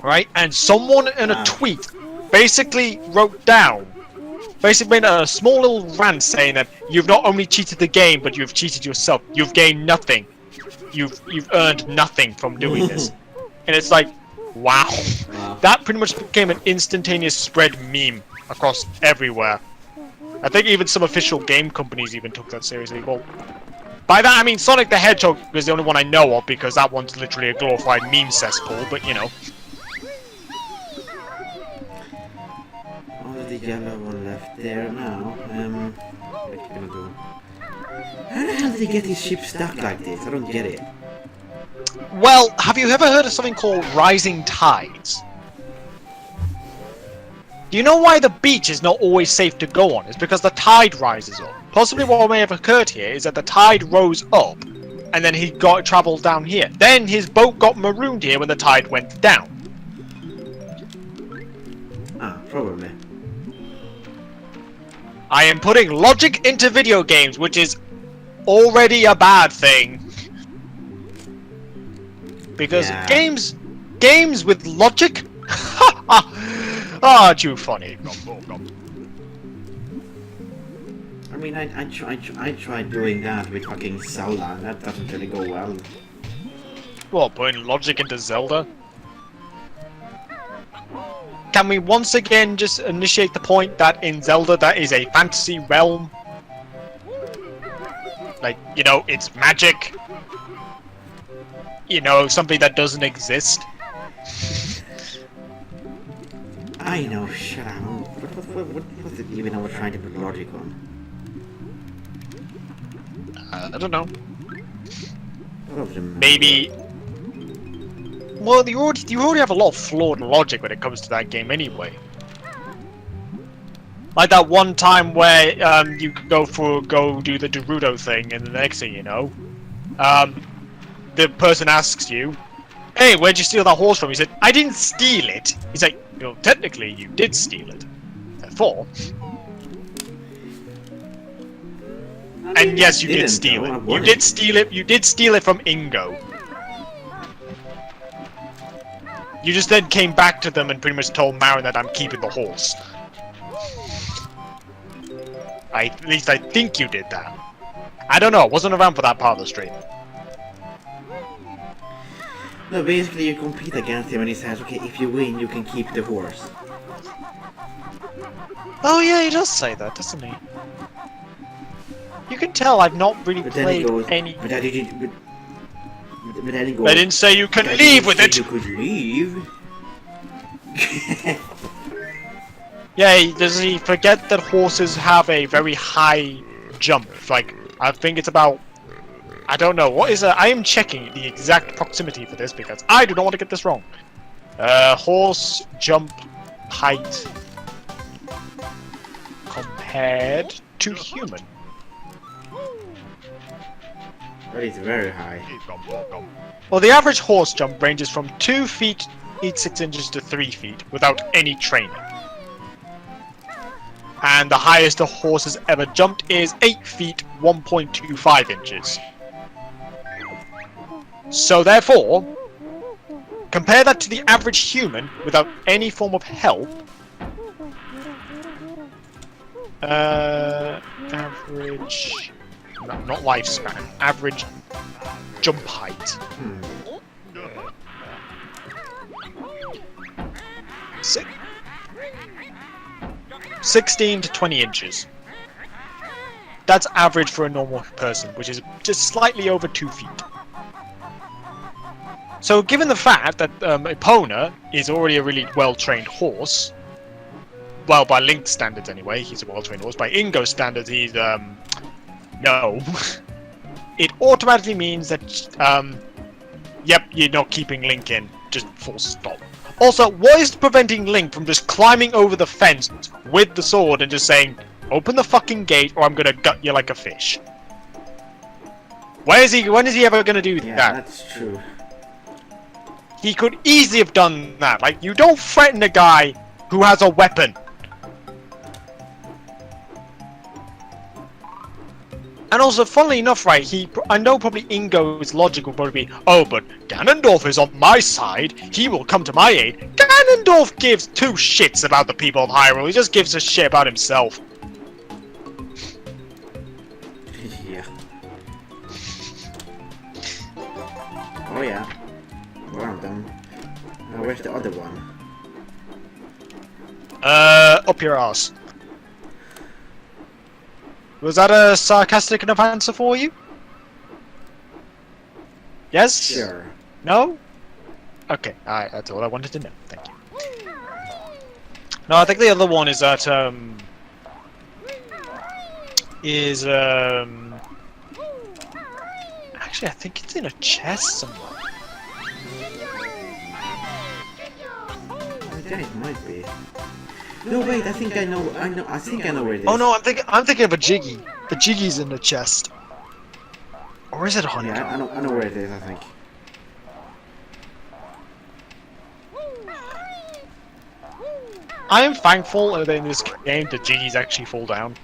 Speaker 1: Right? And someone in a tweet basically wrote down, basically made a small little rant saying that you've not only cheated the game, but you've cheated yourself. You've gained nothing. You've earned nothing from doing this. And it's like, wow. That pretty much became an instantaneous spread meme across everywhere. I think even some official game companies even took that seriously. Well, by that I mean Sonic the Hedgehog is the only one I know of, because that one's literally a glorified meme cesspool, but you know.
Speaker 2: Oh, the yellow one left there now. What are you gonna do? How the hell did he get his ship stuck like this? I don't get it.
Speaker 1: Well, have you ever heard of something called rising tides? Do you know why the beach is not always safe to go on? It's because the tide rises up. Possibly what may have occurred here is that the tide rose up, and then he travelled down here. Then his boat got marooned here when the tide went down.
Speaker 2: Ah, probably.
Speaker 1: I am putting logic into video games, which is already a bad thing. Because games with logic? Ah, too funny.
Speaker 2: I mean, I tried doing that with fucking Zelda, and that doesn't really go well.
Speaker 1: What, putting logic into Zelda? Can we once again just initiate the point that in Zelda that is a fantasy realm? Like, you know, it's magic. You know, something that doesn't exist.
Speaker 2: I know, shut up. What's it even I was trying to put logic on?
Speaker 1: I don't know.
Speaker 2: Maybe.
Speaker 1: Maybe. Well, you already have a lot of flawed logic when it comes to that game anyway. Like that one time where you go do the Gerudo thing, and the next thing you know, the person asks you, "Hey, where'd you steal that horse from?" He said, "I didn't steal it." He's like, "Well, technically, you did steal it. Therefore." And yes, you did steal it. You did steal it. You did steal it from Ingo. You just then came back to them and pretty much told Marin that I'm keeping the horse. At least I think you did that. I don't know. I wasn't around for that part of the stream.
Speaker 2: No, basically you compete against him and he says, okay, if you win, you can keep the horse.
Speaker 1: Oh yeah, he does say that, doesn't he? You can tell I've not really played any...
Speaker 2: But then he goes,
Speaker 1: I didn't say you can leave with it!
Speaker 2: You could leave?
Speaker 1: Yeah, does he forget that horses have a very high jump? Like, I think it's about... I don't know, what is it? I am checking the exact proximity for this because I do not want to get this wrong. Horse jump height compared to human.
Speaker 2: That is very high.
Speaker 1: Well, the average horse jump ranges from 2 feet 6 inches to 3 feet without any training. And the highest a horse has ever jumped is 8 feet 1.25 inches. So therefore, compare that to the average human without any form of help. Average... No, not lifespan. Average jump height. 16 to 20 inches. That's average for a normal person, which is just slightly over 2 feet. So given the fact that Epona is already a really well-trained horse, well, by Link's standards anyway, he's a well-trained horse. By Ingo's standards, he's, no. It automatically means that, yep, you're not keeping Link in. Just full stop. Also, what is preventing Link from just climbing over the fence with the sword and just saying, "Open the fucking gate or I'm gonna gut you like a fish"? When is he ever gonna do that?
Speaker 2: Yeah, that's true.
Speaker 1: He could easily have done that. Like, you don't threaten a guy who has a weapon. And also, funnily enough, right, I know probably Ingo's logic will probably be, "Oh, but Ganondorf is on my side, he will come to my aid." Ganondorf gives 2 shits about the people of Hyrule, he just gives a shit about himself.
Speaker 2: Yeah. Oh yeah. One of them. Where's the other one?
Speaker 1: Up your ass. Was that a sarcastic enough answer for you? Yes?
Speaker 2: Sure.
Speaker 1: No? Okay, alright, that's all I wanted to know. Thank you. No, I think the other one is that, actually, I think it's in a chest somewhere.
Speaker 2: Then it might be. No, wait, I think I know where it is.
Speaker 1: Oh no, I'm thinking of a Jiggy. The Jiggy's in the chest. Or is it a honeycomb?
Speaker 2: Yeah, I know where it is, I think.
Speaker 1: I am thankful that in this game the Jiggies actually fall down.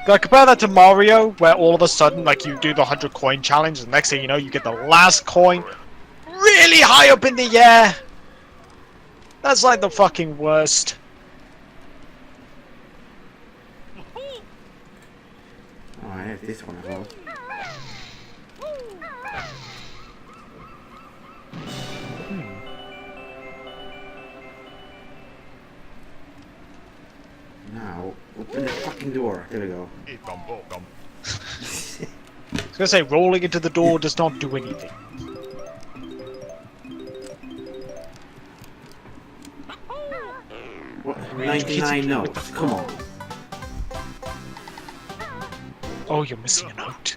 Speaker 1: Like, compare that to Mario, where all of a sudden, like, you do the 100 coin challenge, and the next thing you know, you get the last coin really high up in the air. That's like the fucking worst.
Speaker 2: Oh, I have this one as well. Now, open the fucking door. There we go.
Speaker 1: I was gonna say, rolling into the door does not do anything.
Speaker 2: What? 99 notes. Come on.
Speaker 1: Oh, you're missing a note.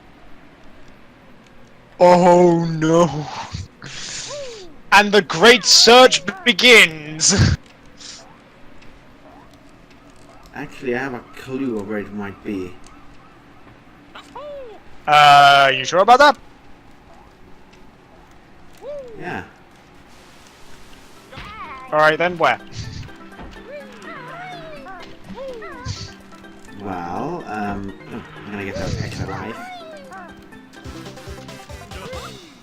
Speaker 1: Oh no. And the great search begins!
Speaker 2: Actually, I have a clue of where it might be.
Speaker 1: You sure about that?
Speaker 2: Yeah.
Speaker 1: Alright then, where?
Speaker 2: Well, oh, I'm gonna get that extra life.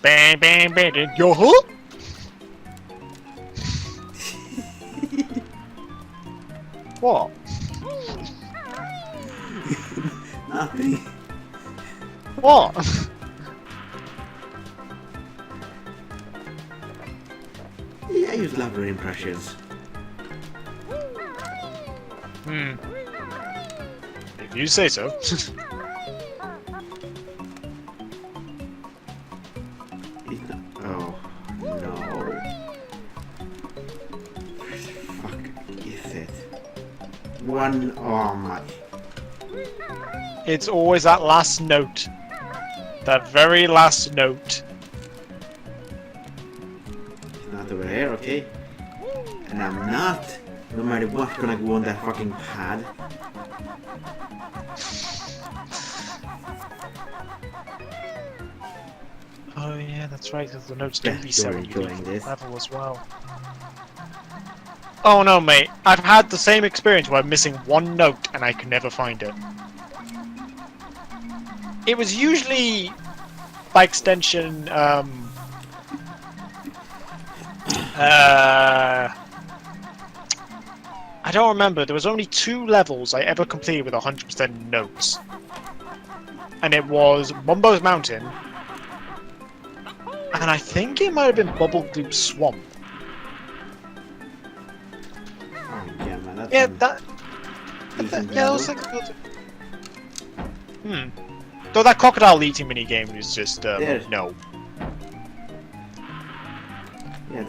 Speaker 1: Bang, bang, bang, bang. Yo, huh? What?
Speaker 2: Nothing.
Speaker 1: What?
Speaker 2: Yeah, I use lovely impressions.
Speaker 1: Hmm. If you say so.
Speaker 2: Oh, no. Where the fuck is it? One, oh my.
Speaker 1: It's always that last note. That very last note.
Speaker 2: It's not over here, okay? And I'm not, no matter what, gonna go on that fucking pad.
Speaker 1: Oh yeah, that's right, because the notes don't
Speaker 2: Bet you're
Speaker 1: reset
Speaker 2: enjoying this.
Speaker 1: level as well. Oh no, mate. I've had the same experience where I'm missing one note and I can never find it. It was usually, by extension, I don't remember. There was only 2 levels I ever completed with 100% notes. And it was Mumbo's Mountain, and I think it might have been Bubble Goop Swamp.
Speaker 2: Oh yeah, man, that's
Speaker 1: Yeah,
Speaker 2: some
Speaker 1: that
Speaker 2: decent
Speaker 1: yeah, that
Speaker 2: level.
Speaker 1: was like Though that crocodile eating minigame was just
Speaker 2: There.
Speaker 1: no.
Speaker 2: Yeah,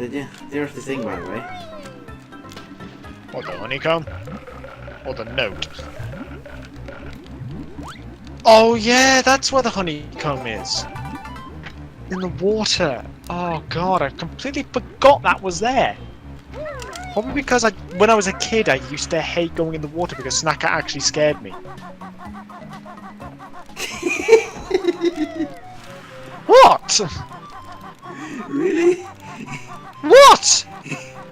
Speaker 2: there's the thing, by the way.
Speaker 1: What, the honeycomb? Or the note? Oh yeah, that's where the honeycomb is. In the water. Oh god, I completely forgot that was there. Probably because when I was a kid, I used to hate going in the water because Snacker actually scared me. What?
Speaker 2: Really?
Speaker 1: What?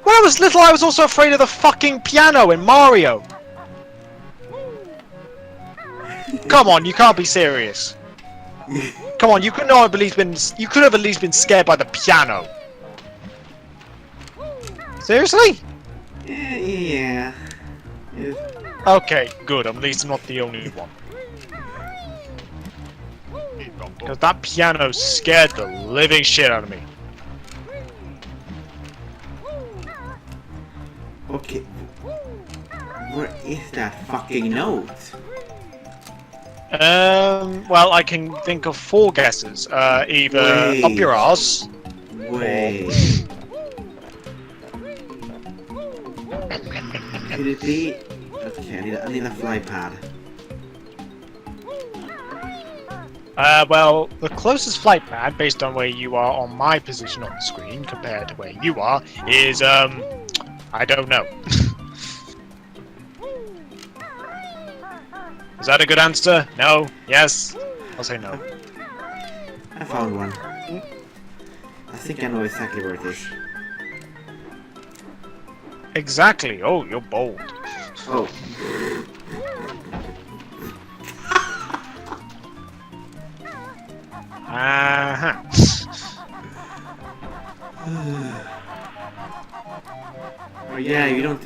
Speaker 1: When I was little, I was also afraid of the fucking piano in Mario. Come on, you can't be serious. Come on, you could not have at least been. You could have at least been scared by the piano. Seriously?
Speaker 2: Yeah.
Speaker 1: Okay, good. At least I'm not the only one. Because that piano scared the living shit out of me.
Speaker 2: Okay. Where is that fucking note?
Speaker 1: Well, I can think of 4 guesses. Either
Speaker 2: Wait.
Speaker 1: up your ass.
Speaker 2: Wait. Could it be? Okay, I need a fly pad.
Speaker 1: Well, the closest flight pad, based on where you are on my position on the screen compared to where you are, is, I don't know. Is that a good answer? No? Yes? I'll say no.
Speaker 2: I found one. I think I know exactly where it is.
Speaker 1: Exactly. Oh, you're bold.
Speaker 2: Oh.
Speaker 1: Uh-huh.
Speaker 2: Oh yeah, you don't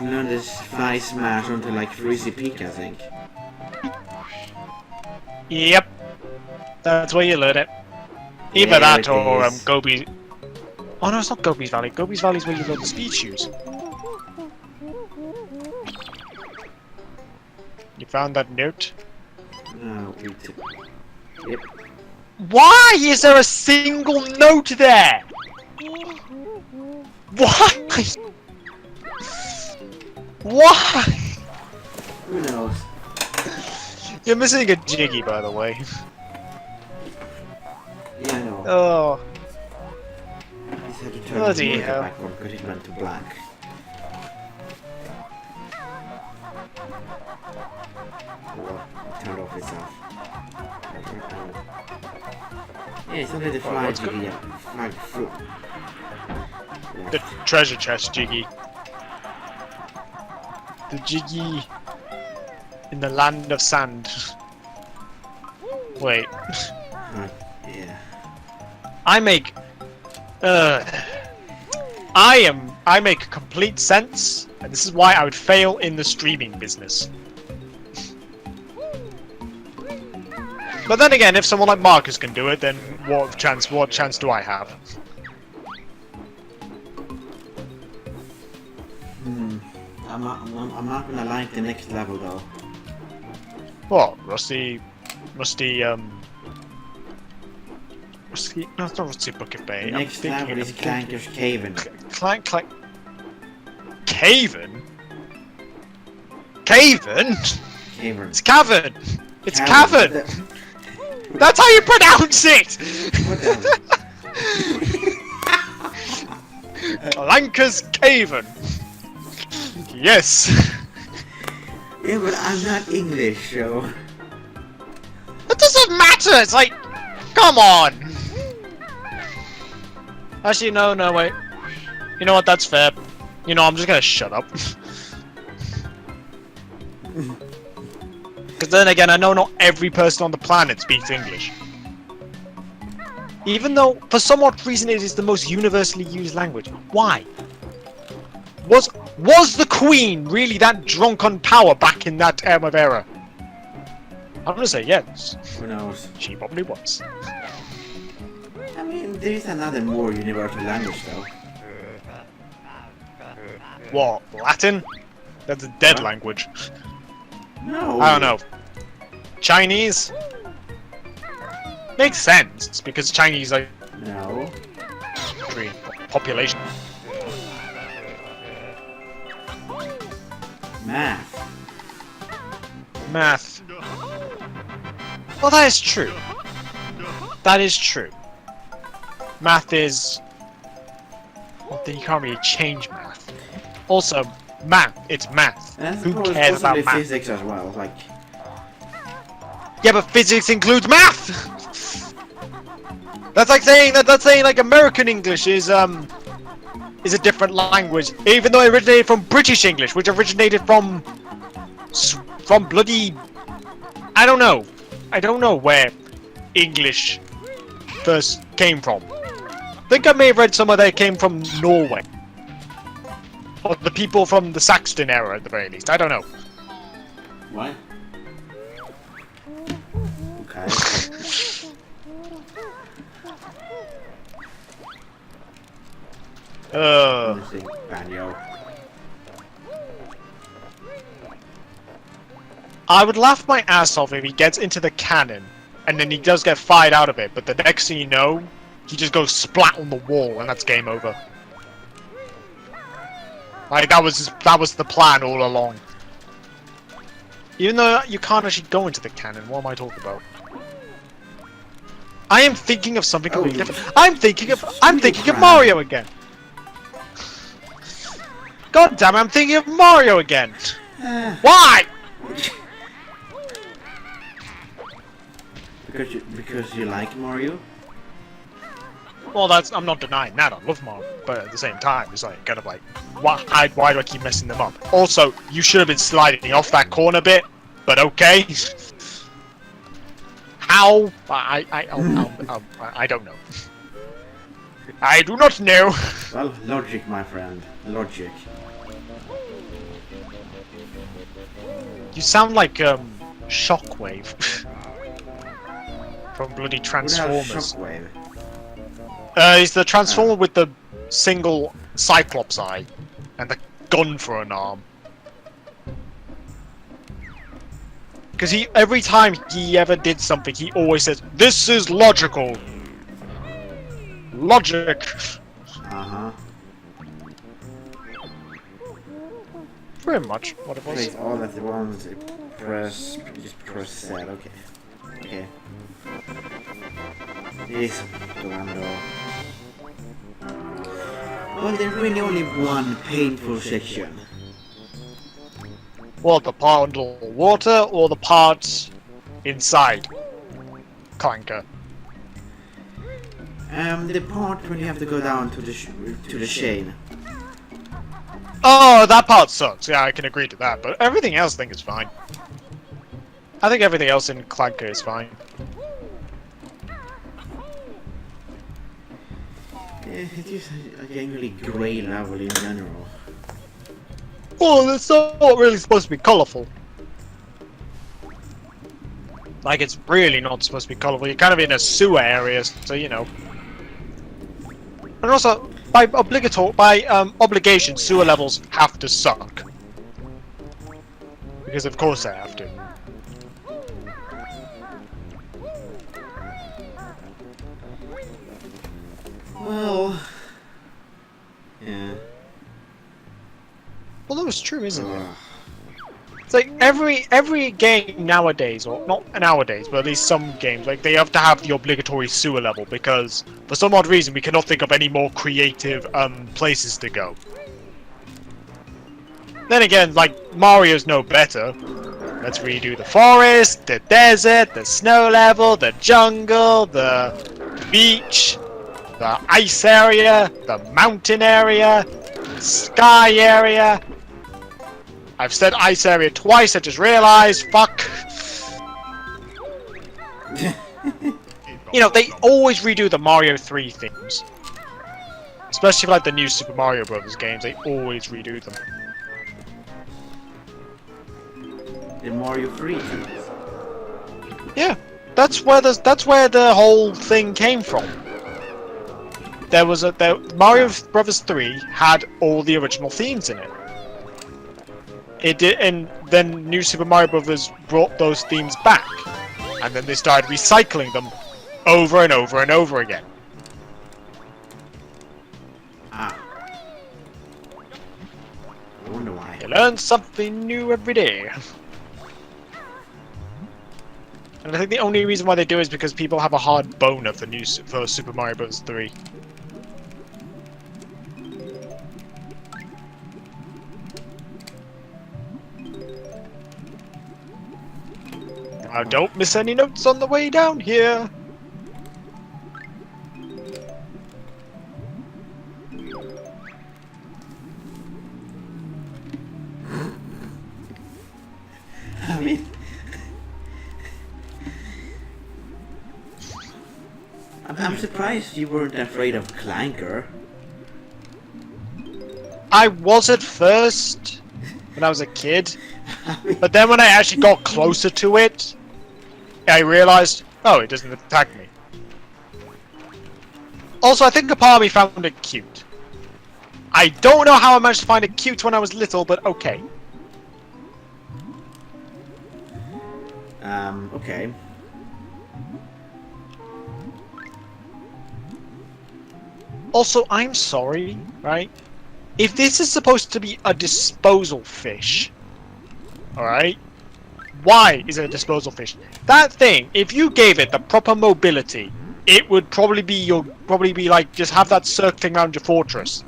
Speaker 2: learn this fly smash until like Frizzy Peak, I think.
Speaker 1: Yep. That's where you learn it. Either
Speaker 2: There
Speaker 1: that
Speaker 2: it
Speaker 1: or
Speaker 2: is.
Speaker 1: Gobi. Oh no, it's not Gobi's Valley. Gobi's Valley is where you learn the speed shoes. You found that note?
Speaker 2: No, yep.
Speaker 1: Why is there a single note there? Why? Why?
Speaker 2: Who knows?
Speaker 1: You're missing a Jiggy, by the way.
Speaker 2: Yeah, I know.
Speaker 1: Oh.
Speaker 2: I just had to turn
Speaker 1: Bloody
Speaker 2: the monitor
Speaker 1: hell.
Speaker 2: back on because it went to black. Oh, it turned off itself. Yeah, it's only the flag
Speaker 1: what's
Speaker 2: Jiggy, flag fruit.
Speaker 1: The treasure chest Jiggy. The Jiggy in the land of sand. Wait.
Speaker 2: Yeah.
Speaker 1: I make complete sense, and this is why I would fail in the streaming business. But then again, if someone like Marcus can do it, then what chance do I have?
Speaker 2: I'm not gonna like the next level though.
Speaker 1: What? Rusty, no, it's not Rusty Bucket Bay.
Speaker 2: The next level is Clanker's Caven.
Speaker 1: Clank. Caven? Caven?
Speaker 2: Cavern.
Speaker 1: It's cavern! It's cavern! That's how you pronounce it! Clanker's Caven! Yes!
Speaker 2: Yeah, but I'm not English, so...
Speaker 1: It doesn't matter! It's like... Come on! Actually, no, wait. You know what, that's fair. You know, I'm just gonna shut up. Because then again, I know not every person on the planet speaks English. Even though, for some odd reason, it is the most universally used language. Why? Was the Queen really that drunk on power back in that time of era? I'm gonna say yes.
Speaker 2: Who knows?
Speaker 1: She probably was.
Speaker 2: I mean, there is another more universal language though.
Speaker 1: What? Latin? That's a dead
Speaker 2: What?
Speaker 1: language.
Speaker 2: No!
Speaker 1: I don't know. Chinese? Makes sense, because Chinese, like,
Speaker 2: No.
Speaker 1: population.
Speaker 2: Math.
Speaker 1: Math. Well, that is true. That is true. Math is... Well, then you can't really change math. Also, math. It's math.
Speaker 2: And I
Speaker 1: Who
Speaker 2: suppose
Speaker 1: cares about
Speaker 2: possibly
Speaker 1: math?
Speaker 2: physics as well, like...
Speaker 1: Yeah, but physics includes math! That's like saying like American English is a different language, even though it originated from British English, which originated from bloody... I don't know where English first came from. I think I may have read somewhere that it came from Norway. Or the people from the Saxon era, at the very least. I don't know.
Speaker 2: What? Okay. Honestly, Banjo.
Speaker 1: I would laugh my ass off if he gets into the cannon, and then he does get fired out of it, but the next thing you know, he just goes splat on the wall, and that's game over. Like, that was the plan all along. Even though you can't actually go into the cannon, what am I talking about? I am thinking of something completely different. I'm thinking of Mario again. God damn it, I'm thinking of Mario again. Why?
Speaker 2: Because you like Mario?
Speaker 1: Well, I'm not denying that. I love Mario, but at the same time, it's like kind of like, why do I keep messing them up? Also, you should have been sliding off that corner bit, but okay. How? I don't know. I do not know.
Speaker 2: Well, logic, my friend. Logic.
Speaker 1: You sound like Shockwave from bloody Transformers.
Speaker 2: Shockwave.
Speaker 1: He's the Transformer with the single Cyclops eye and the gun for an arm. Because every time he ever did something, he always says, "This is logical." Logic.
Speaker 2: Uh-huh.
Speaker 1: Pretty much what it was.
Speaker 2: Wait, all at once. Just press Z. Okay. Okay. This Banjo. Well, there's really only one painful section.
Speaker 1: Well, the part under water or the part inside Clanker?
Speaker 2: The part when you have to go down to the chain.
Speaker 1: Oh, that part sucks. Yeah, I can agree to that. But everything else, I think, is fine. I think everything else in Clanker is fine.
Speaker 2: It is a generally grey level in general.
Speaker 1: Well, it's not really supposed to be colourful. Like, it's really not supposed to be colourful. You're kind of in a sewer area, so you know. And also, by obligation, sewer levels have to suck. Because of course they have to.
Speaker 2: Well... Yeah.
Speaker 1: Well, that was true, isn't it? It's like every game nowadays, or not nowadays, but at least some games, like they have to have the obligatory sewer level because for some odd reason we cannot think of any more creative places to go. Then again, like Mario's no better. Let's redo the forest, the desert, the snow level, the jungle, the beach, the ice area, the mountain area, the sky area. I've said ice area twice, I just realized, fuck. You know, they always redo the Mario 3 themes. Especially for like the new Super Mario Bros. Games, they always redo them.
Speaker 2: The Mario 3 themes?
Speaker 1: Yeah, that's where the whole thing came from. There was Mario Bros. 3 had all the original themes in it. It did, and then New Super Mario Bros. Brought those themes back, and then they started recycling them over and over and over again.
Speaker 2: Ah. I wonder why.
Speaker 1: You learn something new every day. And I think the only reason why they do it is because people have a hard boner for Super Mario Bros. 3. Now don't miss any notes on the way down here.
Speaker 2: I mean... I'm surprised you weren't afraid of Clanker.
Speaker 1: I was at first, when I was a kid. But then when I actually got closer to it, I realized, oh, it doesn't attack me. Also, I think a part of me found it cute. I don't know how I managed to find it cute when I was little, but okay.
Speaker 2: Okay.
Speaker 1: Also, I'm sorry, right? If this is supposed to be a disposal fish, alright? Why is it a disposal fish? That thing, if you gave it the proper mobility, it would probably be like just have that circling around your fortress.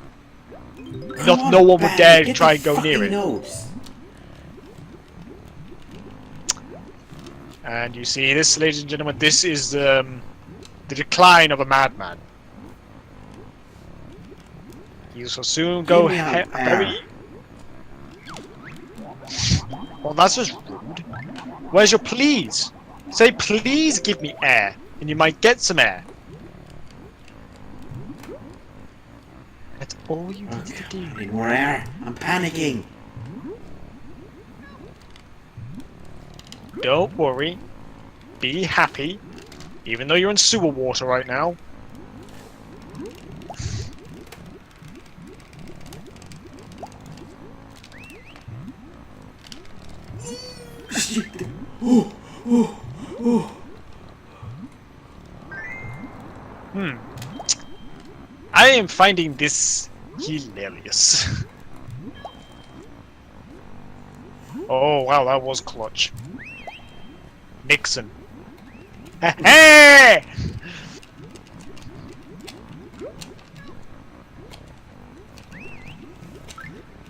Speaker 1: No one would dare try and go near it.
Speaker 2: Notes.
Speaker 1: And you see this, ladies and gentlemen, this is the decline of a madman. He will soon go very... Well, that's just rude. Where's your please? Say, please give me air, and you might get some air. That's all you need to do.
Speaker 2: I need more air. I'm panicking.
Speaker 1: Don't worry. Be happy. Even though you're in sewer water right now. I am finding this hilarious. Oh wow, that was clutch. Nixon. Hey!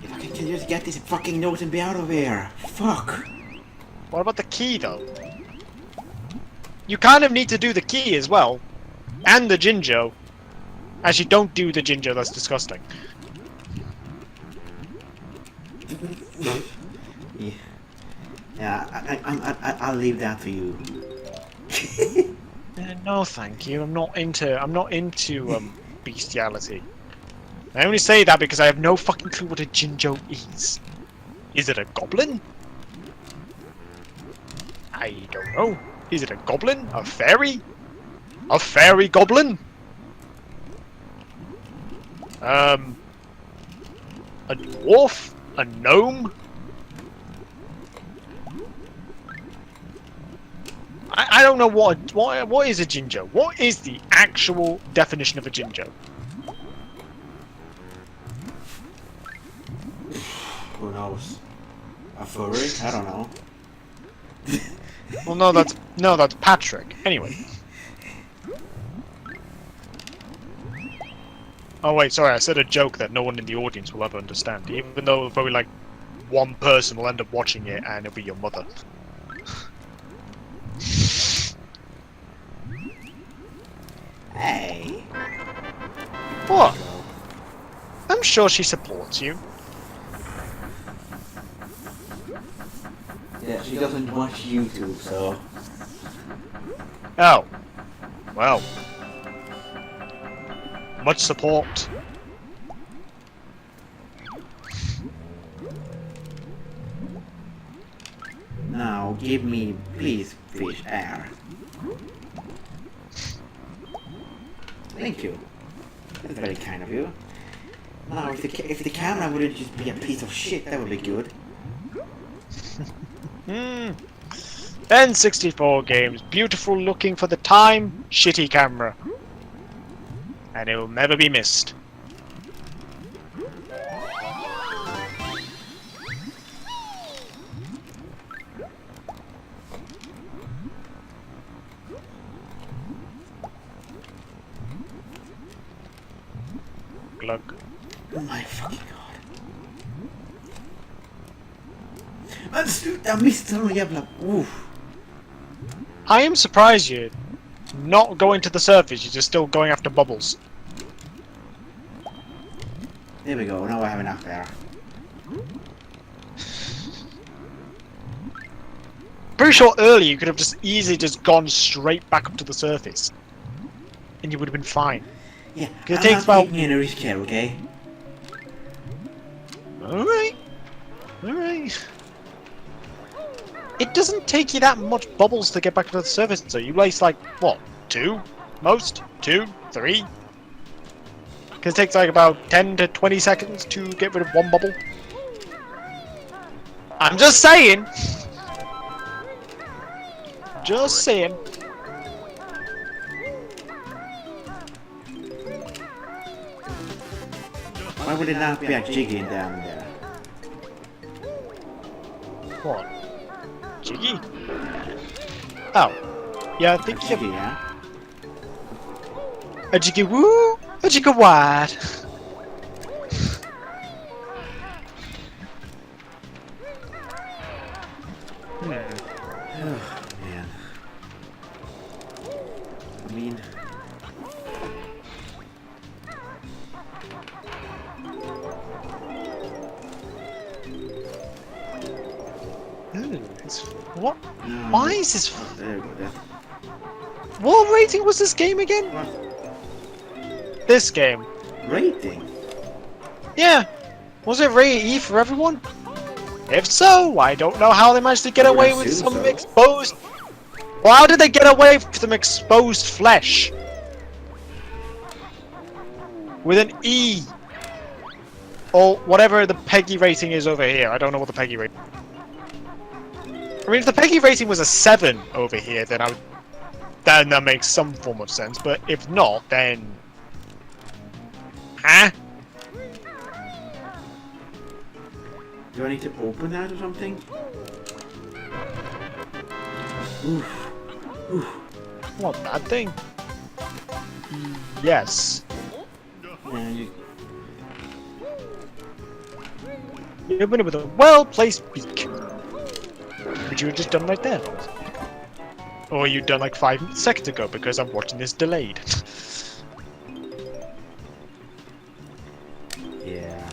Speaker 2: If I can just get this fucking note and be out of here. Fuck.
Speaker 1: What about the key though? You kind of need to do the key as well. And the Jinjo. Actually, don't do the Jinjo, that's disgusting.
Speaker 2: Yeah, I'll leave that to you.
Speaker 1: No, thank you. I'm not into bestiality. I only say that because I have no fucking clue what a Jinjo is. Is it a goblin? I don't know. Is it a goblin? A fairy? A fairy goblin? A dwarf? A gnome? I don't know what is a Jinjo. What is the actual definition of a Jinjo?
Speaker 2: Who knows? A furry? I don't know.
Speaker 1: Well, no, that's Patrick. Anyway. Oh wait, sorry, I said a joke that no one in the audience will ever understand. Even though probably like one person will end up watching it, and it'll be your mother.
Speaker 2: Hey.
Speaker 1: What? I'm sure she supports you.
Speaker 2: Yeah, she doesn't watch YouTube, so...
Speaker 1: Oh. Well. Much support.
Speaker 2: Now, give me, please, fish air. Thank you. That's very kind of you. Now, if the camera wouldn't just be a piece of shit, that would be good.
Speaker 1: N64 games, beautiful looking for the time, shitty camera. And it will never be missed. Glug.
Speaker 2: Oh my fucking god. Men sluta missa de jävla...
Speaker 1: I am surprised you're not going to the surface, you're just still going after bubbles.
Speaker 2: There we go, now I have enough air.
Speaker 1: Pretty sure earlier you could have just easily just gone straight back up to the surface. And you would have been fine.
Speaker 2: Yeah,
Speaker 1: it takes
Speaker 2: I'm not
Speaker 1: about...
Speaker 2: taking any risk here, okay?
Speaker 1: Alright. Alright. It doesn't take you that much bubbles to get back to the surface, so you waste like, what, 2? Most? 2? 3? Because it takes like about 10 to 20 seconds to get rid of one bubble. I'm just saying! Just saying.
Speaker 2: Why would it not be a jiggy down there?
Speaker 1: What? Jiggy? Oh. Yeah, I think
Speaker 2: A jiggy, yeah?
Speaker 1: A jiggy woo! A jiggy wide!
Speaker 2: Oh, man.
Speaker 1: Ooh, what?
Speaker 2: No,
Speaker 1: Why is this?
Speaker 2: oh, there we go. That.
Speaker 1: What rating was this game again?
Speaker 2: What?
Speaker 1: This game.
Speaker 2: Rating?
Speaker 1: Yeah. Was it rated E for everyone? If so, I don't know how they managed to get
Speaker 2: I would
Speaker 1: away with
Speaker 2: assume
Speaker 1: some
Speaker 2: so.
Speaker 1: exposed. Well, how did they get away with some exposed flesh? With an E. Or whatever the PEGI rating is over here. I don't know what the PEGI rating. I mean, if the PEGI rating was a 7 over here, then then that makes some form of sense. But if not, then, huh?
Speaker 2: Do I need to open that or something? Oof. Oof.
Speaker 1: What, that thing? Yes.
Speaker 2: Yeah,
Speaker 1: You open it with a well-placed beak. Which you had just done right there. Or you done like 5 seconds ago, because I'm watching this delayed.
Speaker 2: yeah.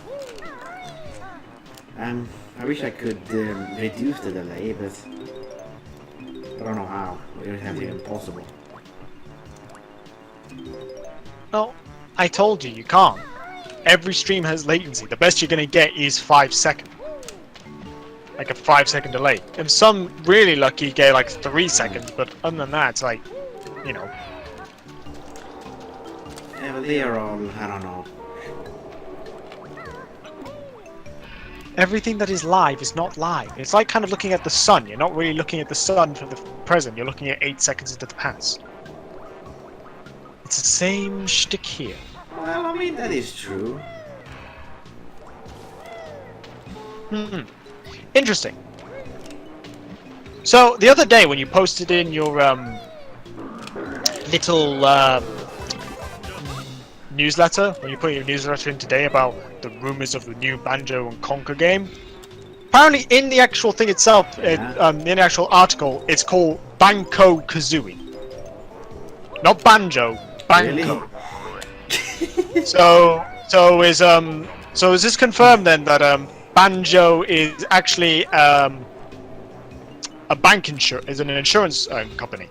Speaker 2: I wish I could reduce the delay, but I don't know how. It has even possible.
Speaker 1: No, I told you, you can't. Every stream has latency. The best you're gonna get is 5 seconds. Like a 5-second delay. If some really lucky get like 3 seconds, but other than that, it's like, you know.
Speaker 2: Yeah, but they are all, I don't know.
Speaker 1: Everything that is live is not live. It's like kind of looking at the sun. You're not really looking at the sun for the present. You're looking at 8 seconds into the past. It's the same shtick here.
Speaker 2: Well, I mean, that is true.
Speaker 1: Interesting. So, the other day when you posted in your little newsletter, when you put your newsletter in today about the rumors of the new Banjo and Conquer game, apparently in the actual thing itself, in the actual article, it's called Banjo Kazoie. Not Banjo, Banjo.
Speaker 2: Really?
Speaker 1: So is this confirmed then that Banjo is actually a is an insurance company?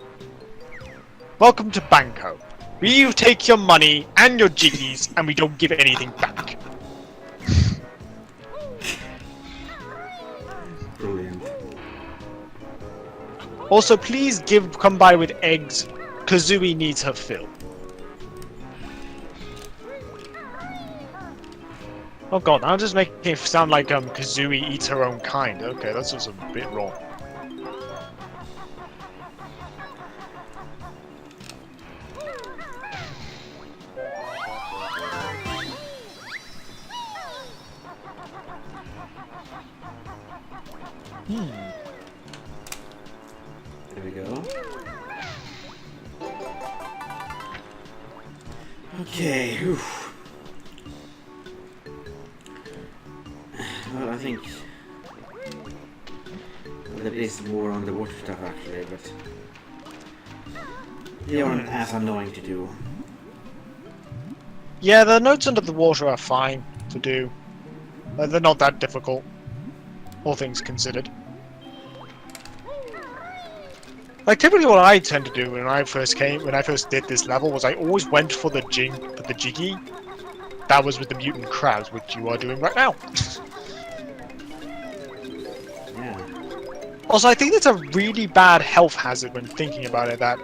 Speaker 1: Welcome to Banjo. We take your money and your jiggies, and we don't give anything back.
Speaker 2: Brilliant.
Speaker 1: Also, please come by with eggs. Kazoie needs her fill. Oh god, I'm just making it sound like Kazoie eats her own kind. Okay, that's just a bit wrong.
Speaker 2: There we go. Okay. Whew. Well, I think there is more on the water stuff actually, but they aren't as annoying to do.
Speaker 1: Yeah, the notes under the water are fine to do. They're not that difficult, all things considered. Like typically, what I tend to do when I first did this level was I always went for the jiggy. That was with the mutant crabs, which you are doing right now.
Speaker 2: Yeah.
Speaker 1: Also, I think that's a really bad health hazard when thinking about it. That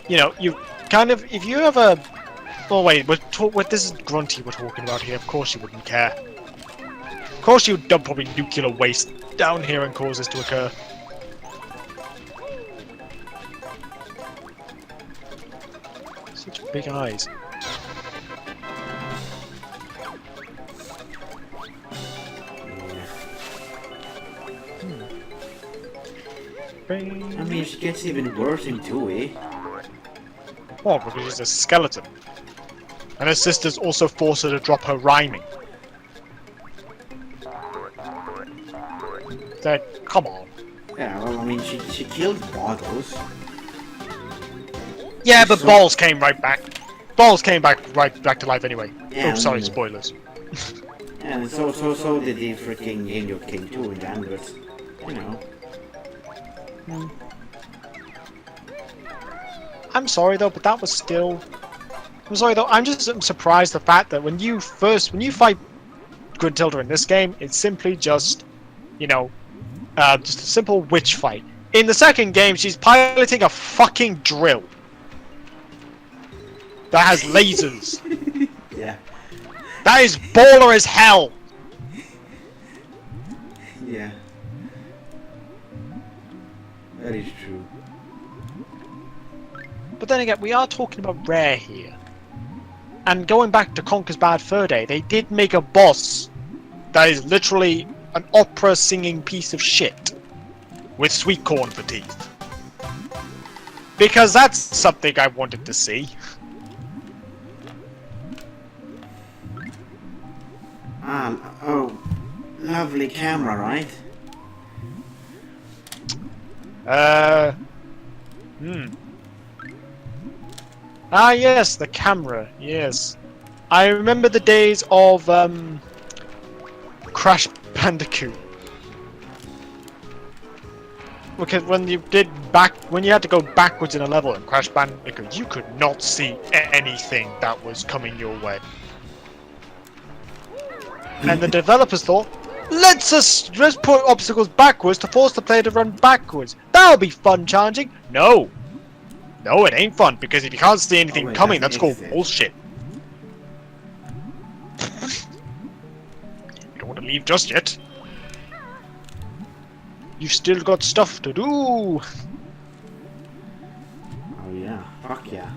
Speaker 1: you know, you kind of if you have a oh wait, this is Grunty we're talking about here. Of course you wouldn't care. Of course you'd dump probably nuclear waste down here and cause this to occur. Such big eyes.
Speaker 2: I mean, she gets even worse in 2E.
Speaker 1: Oh, because she's a skeleton. And her sisters also force her to drop her rhyming. That, come on.
Speaker 2: Yeah, well, I mean, she killed bottles.
Speaker 1: Yeah, but Balls came right back. Balls came back to life anyway.
Speaker 2: Yeah,
Speaker 1: oh, sorry, spoilers.
Speaker 2: And so did the freaking Angel King too in the end, but You know.
Speaker 1: I'm sorry though, but that was still. I'm sorry though. I'm just surprised the fact that when you fight Gruntilda in this game, it's simply just, you know, just a simple witch fight. In the second game, she's piloting a fucking drill that has lasers.
Speaker 2: Yeah.
Speaker 1: That is baller as hell.
Speaker 2: Yeah. That is true.
Speaker 1: But then again, we are talking about Rare here. And going back to Conker's Bad Fur Day, they did make a boss that is literally an opera singing piece of shit with sweet corn for teeth. Because that's something I wanted to see.
Speaker 2: Oh, lovely camera, right?
Speaker 1: Ah, yes, the camera, yes. I remember the days of, Crash Bandicoot. Because when you had to go backwards in a level in Crash Bandicoot, you could not see anything that was coming your way. And the developers thought, let's put obstacles backwards to force the player to run backwards. That'll be fun challenging. No, it ain't fun, because if you can't see anything coming, that's called bullshit. You don't want to leave just yet. You've still got stuff to do.
Speaker 2: Oh yeah, fuck yeah.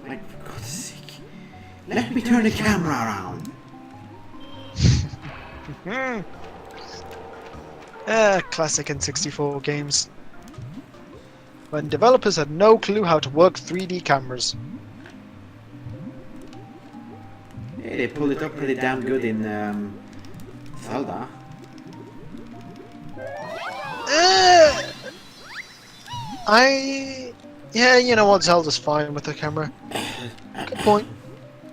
Speaker 2: Like, for God's sake, let me turn the camera around.
Speaker 1: Classic N64 games. When developers had no clue how to work 3D cameras.
Speaker 2: Yeah, they pulled it up pretty damn good in Zelda.
Speaker 1: Yeah, you know what, Zelda's fine with the camera. Good point.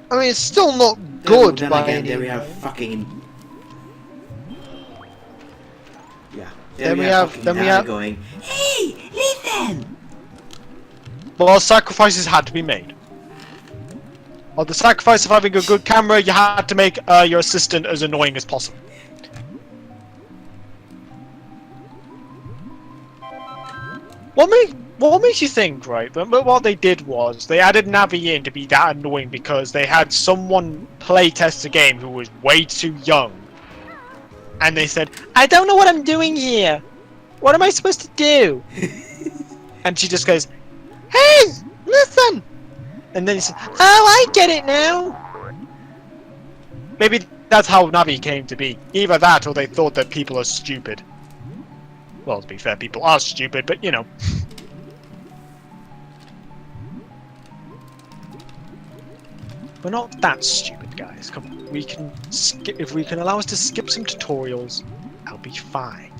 Speaker 1: I mean, it's still not good,
Speaker 2: then
Speaker 1: by
Speaker 2: again,
Speaker 1: any
Speaker 2: there we have
Speaker 1: means.
Speaker 2: fucking... Yeah.
Speaker 1: Then we have
Speaker 2: going, hey, listen!
Speaker 1: Well, sacrifices had to be made. Well, the sacrifice of having a good camera, you had to make your assistant as annoying as possible. What makes you think, right? What they did was they added Navi in to be that annoying because they had someone play test the game who was way too young, and they said, "I don't know what I'm doing here. What am I supposed to do?" And she just goes, "Hey, listen!" And then he said, "Oh, I get it now." Maybe that's how Navi came to be. Either that, or they thought that people are stupid. Well, to be fair, people are stupid, but you know. We're not that stupid, guys. Come on, we can skip. If we can allow us to skip some tutorials, I'll be fine.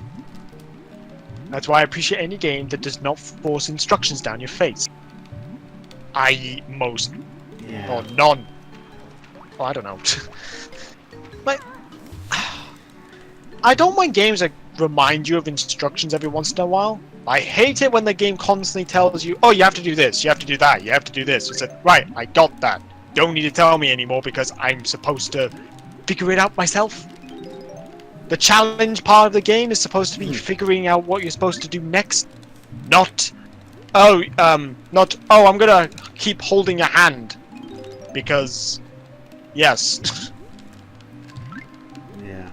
Speaker 1: That's why I appreciate any game that does not force instructions down your face. I.e., most, or none. Well, I don't know. Like, I don't mind games that remind you of instructions every once in a while. I hate it when the game constantly tells you, "Oh, you have to do this, you have to do that, you have to do this." It's like, right, I got that. Don't need to tell me anymore because I'm supposed to figure it out myself. The challenge part of the game is supposed to be figuring out what you're supposed to do next. Not, oh, I'm gonna keep holding your hand. Because, yes.
Speaker 2: Yeah.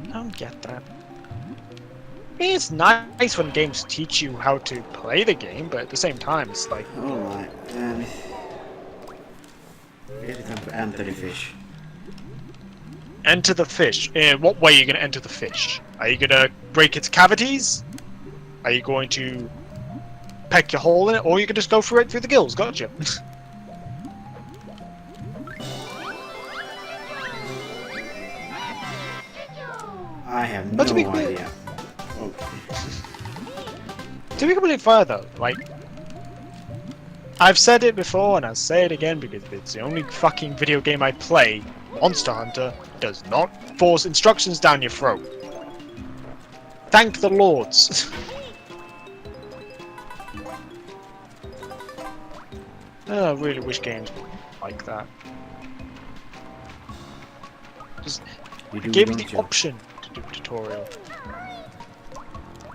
Speaker 1: I don't get that. I mean, it's nice when games teach you how to play the game, but at the same time, it's like...
Speaker 2: Alright, it's time to enter the fish.
Speaker 1: Enter the fish. In what way are you going to enter the fish? Are you going to break its cavities? Are you going to peck your hole in it? Or you can just go right through the gills? Gotcha.
Speaker 2: I have no idea. Okay.
Speaker 1: To be completely fair though, like, I've said it before and I'll say it again because it's the only fucking video game I play. Monster Hunter does not force instructions down your throat. Thank the lords. I really wish games were like that. Just give you the option to do a tutorial.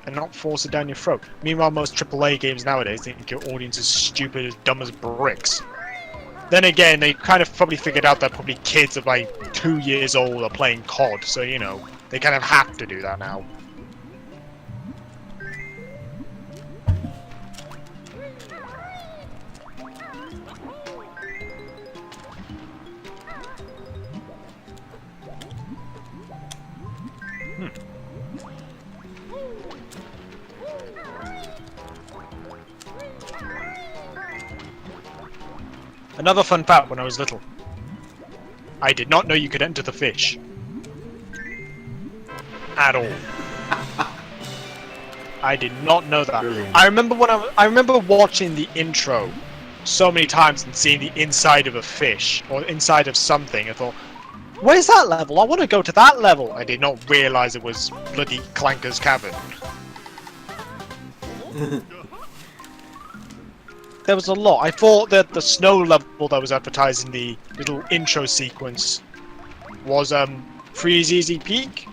Speaker 1: And not force it down your throat. Meanwhile, most AAA games nowadays think your audience is stupid, as dumb as bricks. Then again, they kind of probably figured out that probably kids of like 2 years old are playing COD, so you know, they kind of have to do that now. Another fun fact when I was little. I did not know you could enter the fish. At all. I did not know that.
Speaker 2: Brilliant.
Speaker 1: I remember watching the intro so many times and seeing the inside of a fish or inside of something. I thought, where's that level? I want to go to that level. I did not realise it was bloody Clanker's Cavern. There was a lot. I thought that the snow level that was advertised in the little intro sequence was Freeze Easy Peak.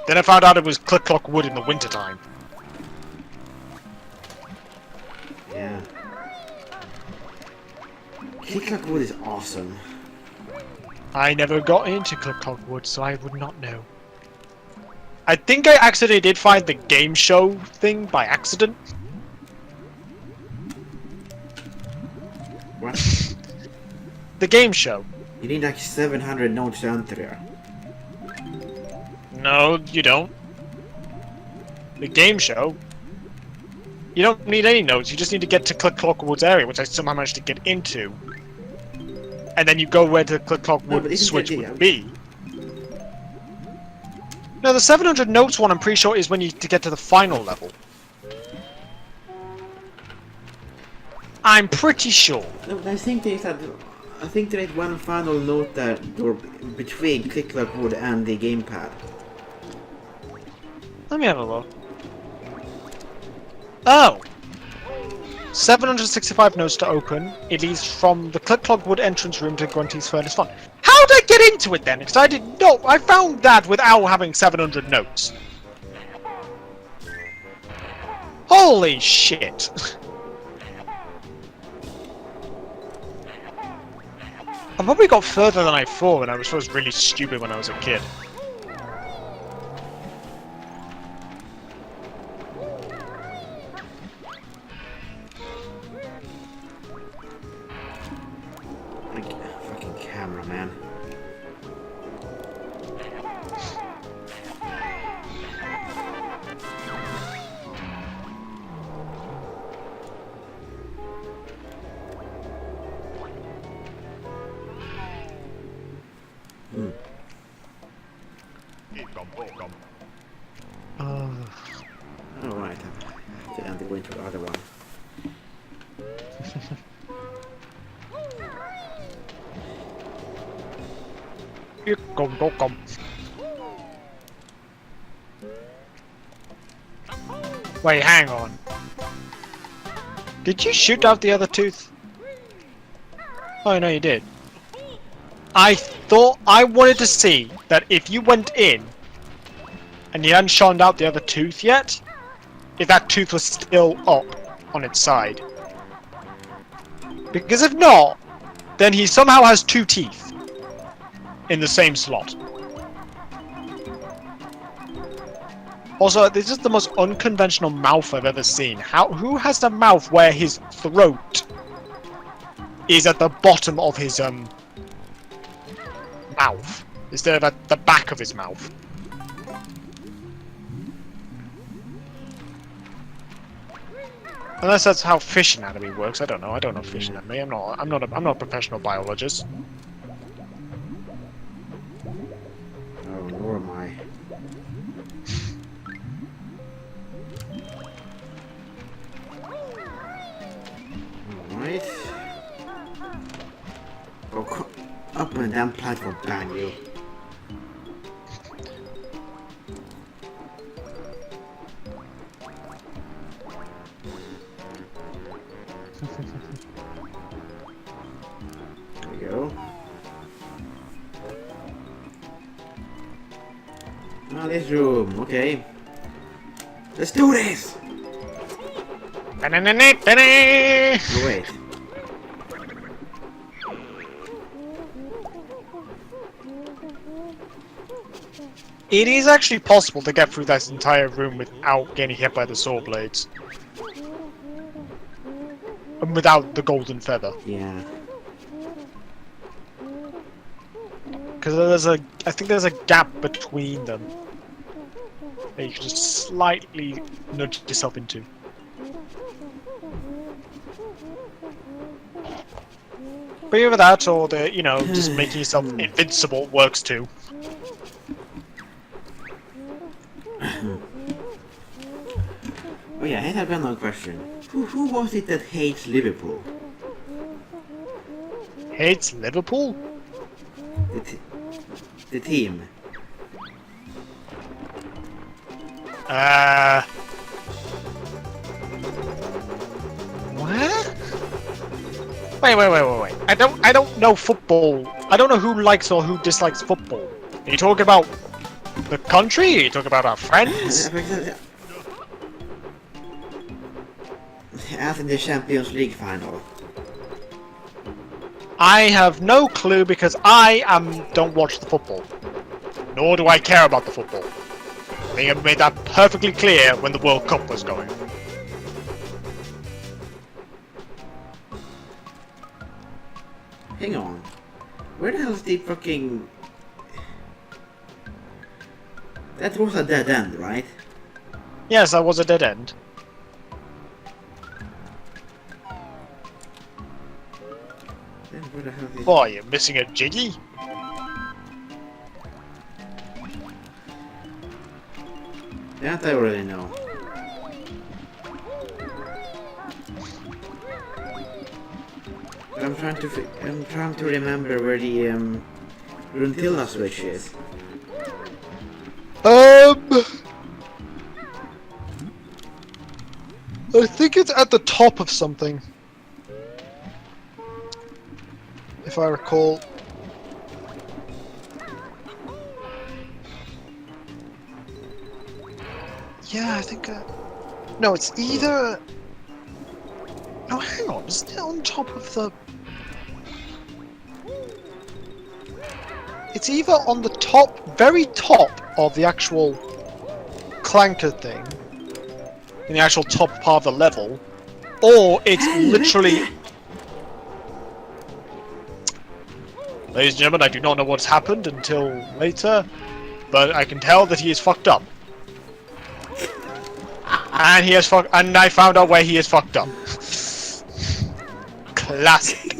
Speaker 1: Then I found out it was Click Clock Wood in the wintertime.
Speaker 2: Yeah. Click Clock Wood is awesome.
Speaker 1: I never got into Click Clock Wood, so I would not know. I think I accidentally did find the game show thing by accident.
Speaker 2: What?
Speaker 1: The game show.
Speaker 2: You need like 700 notes to enter there.
Speaker 1: No, you don't. The game show. You don't need any notes, you just need to get to Click Clock Wood's area, which I somehow managed to get into. And then you go where the Click Clock Wood switch would be. No, the 700 notes one I'm pretty sure is when you to get to the final level. I'm pretty sure.
Speaker 2: No, I think there is one final note that or between Click Clock Wood and the gamepad.
Speaker 1: Let me have a look. Oh! 765 notes to open. It leads from the Click Clock Wood entrance room to Grunty's Furnace Fun. How did I get into it then? Because I didn't know. I found that without having 700 notes. Holy shit! I probably got further than I thought, and I was really stupid when I was a kid.
Speaker 2: Fucking camera, man. Alright, I have to end the way to the other one.
Speaker 1: Come. Wait, hang on. Did you shoot out the other tooth? Oh, no, you did. I wanted to see that if you went in and you hadn't shone out the other tooth yet, if that tooth was still up on its side. Because if not, then he somehow has 2 teeth in the same slot. Also, this is the most unconventional mouth I've ever seen. Who has a mouth where his throat is at the bottom of his mouth instead of at the back of his mouth? Unless that's how fish anatomy works. I don't know. I don't know fish anatomy. I'm not a professional biologist.
Speaker 2: Oh, nor am I. Alright. up on a damn platform, Banjo. There we go. Oh, this room, okay. Let's do this! Oh, wait.
Speaker 1: It is actually possible to get through this entire room without getting hit by the saw blades. And without the golden feather.
Speaker 2: Yeah.
Speaker 1: Because I think there's a gap between them that you can just slightly nudge yourself into. But either that or just making yourself invincible works too.
Speaker 2: Oh yeah, I had another question. Who was it that hates Liverpool?
Speaker 1: Hates Liverpool?
Speaker 2: The team.
Speaker 1: What? Wait. I don't know football. I don't know who likes or who dislikes football. Are you talking about the country? Are you talking about our friends?
Speaker 2: As in the Champions League final.
Speaker 1: I have no clue because I don't watch the football. Nor do I care about the football. They have made that perfectly clear when the World Cup was going.
Speaker 2: Hang on. Where the hell is the fucking... That was a dead end, right?
Speaker 1: Yes, that was a dead end.
Speaker 2: Then where the hell is...
Speaker 1: Boy, you're missing a jiggy?
Speaker 2: That I already know. But I'm trying to remember where the Runtilla switch is.
Speaker 1: I think it's at the top of something. If I recall. Yeah, I think. No, it's either. No, hang on. Isn't it on top of the? It's either on the top, very top of the actual clanker thing, in the actual top part of the level, or it's literally. Ladies and gentlemen, I do not know what's happened until later, but I can tell that he is fucked up. And he has and I found out where he is fucked up. Classic.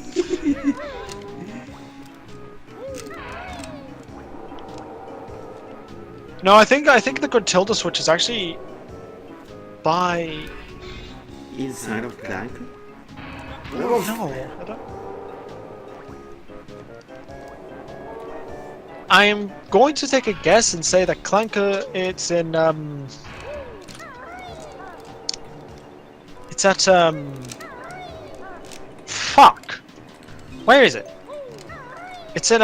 Speaker 1: No, I think the Gruntilda switch is actually by
Speaker 2: Inside of Clank?
Speaker 1: no, I don't. I am going to take a guess and say that Clanker, it's in it's at fuck. Where is it? It's in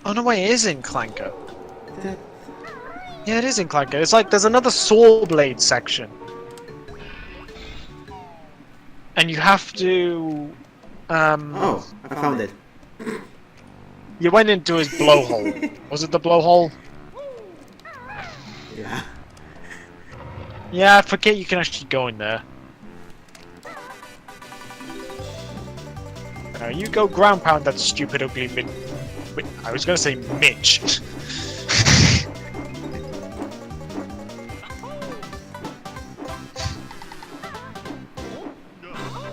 Speaker 1: oh no, wait, it is in Clanker. Yeah, it is in Clanker. It's like there's another saw blade section. And you have to
Speaker 2: Oh, I found it.
Speaker 1: You went into his blowhole. Was it the blowhole?
Speaker 2: Yeah.
Speaker 1: Yeah, I forget you can actually go in there. Now you go ground pound that stupid ugly I was gonna say Mitch.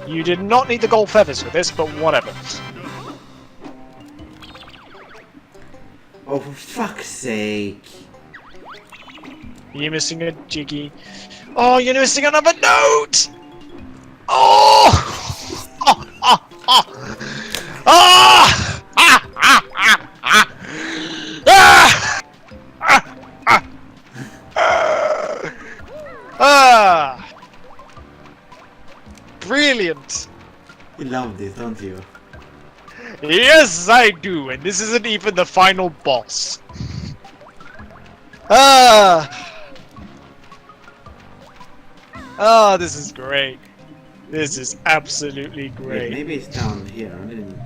Speaker 1: You did not need the gold feathers for this, but whatever.
Speaker 2: Oh, for fuck's sake.
Speaker 1: You're missing a jiggy. Oh, you're missing another note! Oh! Oh! Oh! Oh! Ah! Ah! Ah! Ah! Ah! Ah! Ah! Ah! Ah! Brilliant!
Speaker 2: You love this, don't you?
Speaker 1: Yes, I do, and this isn't even the final boss. Ah! Oh, this is great. This is absolutely
Speaker 2: Wait,
Speaker 1: great.
Speaker 2: maybe it's down here. I didn't...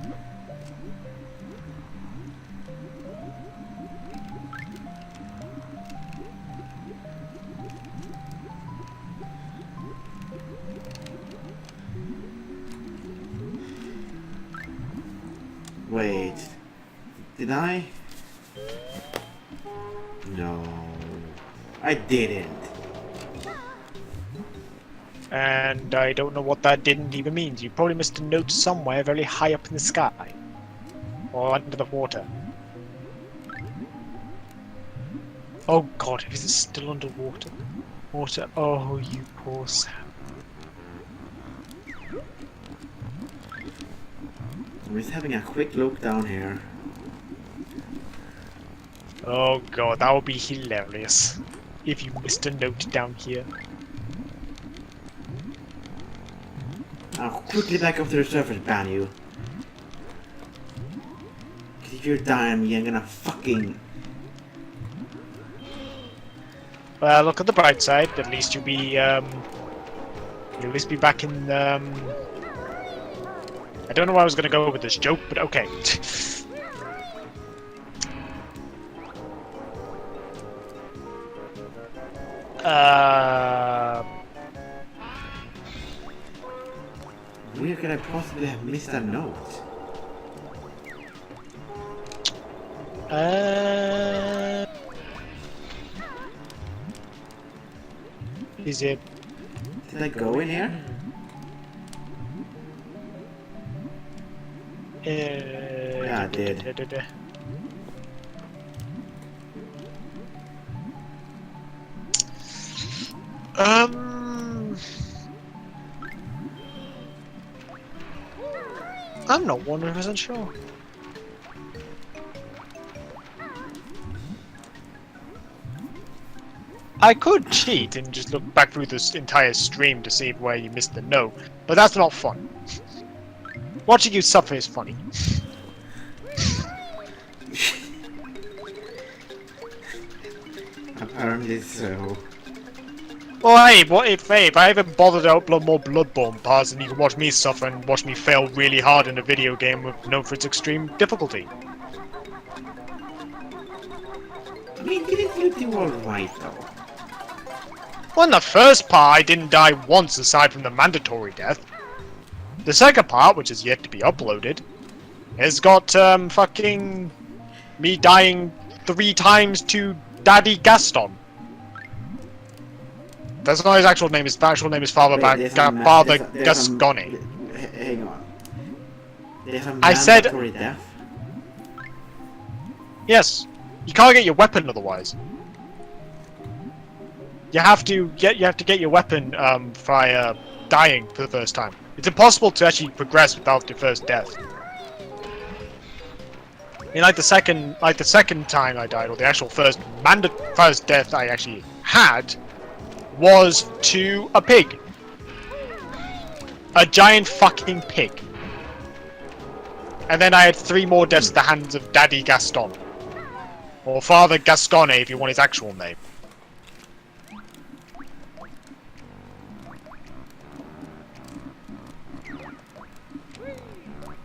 Speaker 2: Wait. Did I? No. I didn't.
Speaker 1: And I don't know what that didn't even mean. You probably missed a note somewhere very high up in the sky. Or under the water. Oh god, is it still underwater? Water, oh you poor Sam.
Speaker 2: I'm just having a quick look down here.
Speaker 1: Oh god, that would be hilarious. If you missed a note down here.
Speaker 2: I'll quickly back up to the surface, Banjo. Cause if you're dying me, I'm gonna fucking...
Speaker 1: Well, look at the bright side. At least you'll be at least be back in I don't know where I was gonna go with this joke, but okay.
Speaker 2: Where could I possibly have missed a note?
Speaker 1: Is it?
Speaker 2: Did I go in here? Yeah, I did.
Speaker 1: I'm not 100% sure. I could cheat and just look back through this entire stream to see where you missed the note, but that's not fun. Watching you suffer is funny.
Speaker 2: Apparently so.
Speaker 1: Well, hey, what if I haven't bothered to upload more Bloodborne parts, and you can watch me suffer and watch me fail really hard in a video game known for its extreme difficulty.
Speaker 2: I mean, didn't you do alright though?
Speaker 1: Well, in the first part, I didn't die once aside from the mandatory death. The second part, which is yet to be uploaded, has got fucking me dying 3 times to Daddy Gaston. That's not his actual name. His actual name is Father Father Gascone.
Speaker 2: Hang on. There's a
Speaker 1: I said
Speaker 2: mandatory death?
Speaker 1: yes. You can't get your weapon otherwise. You have to get your weapon via dying for the first time. It's impossible to actually progress without the first death. I mean, like the second time I died, or the actual first death I actually had, was to a pig. A giant fucking pig. And then I had 3 more deaths at the hands of Daddy Gaston. Or Father Gascone if you want his actual name.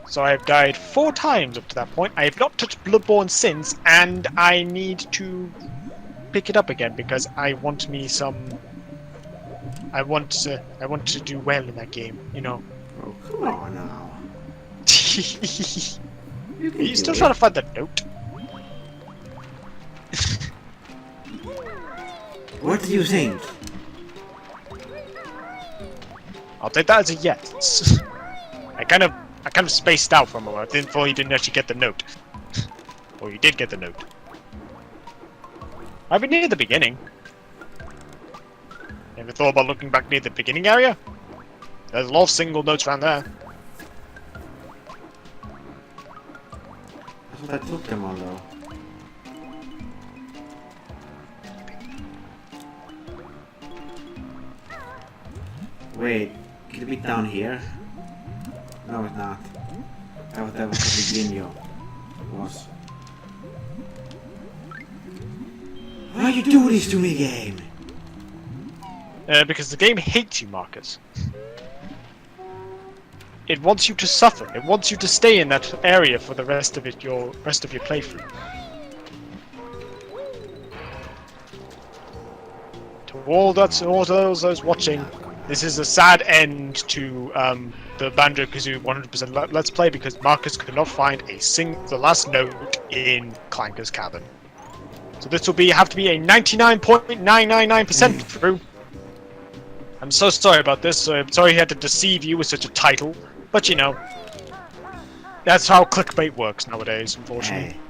Speaker 1: So I have died 4 times up to that point. I have not touched Bloodborne since, and I need to pick it up again because I want me some... I want to do well in that game, you know.
Speaker 2: Oh, come on now.
Speaker 1: Are you still trying to find the note?
Speaker 2: What do you think?
Speaker 1: I'll take that as a yes. I kind of spaced out for a moment. I didn't thought you didn't actually get the note. Or you did get the note. I've been near the beginning. Ever thought about looking back near the beginning area? There's a lot of single notes around there.
Speaker 2: I thought I took them all though. Wait, could it be down here? No, it's not. That was what the Banjo was. Why you do this to me, game?
Speaker 1: Because the game hates you, Marcus. It wants you to suffer. It wants you to stay in that area for the rest of your playthrough. To all those watching, this is a sad end to the Banjo Kazooie 100% Let's Play because Marcus could not find the last note in Clanker's cabin. So this will have to be a 99.999% through. I'm so sorry about this. I'm sorry he had to deceive you with such a title, but you know, that's how clickbait works nowadays, unfortunately.
Speaker 2: Hey.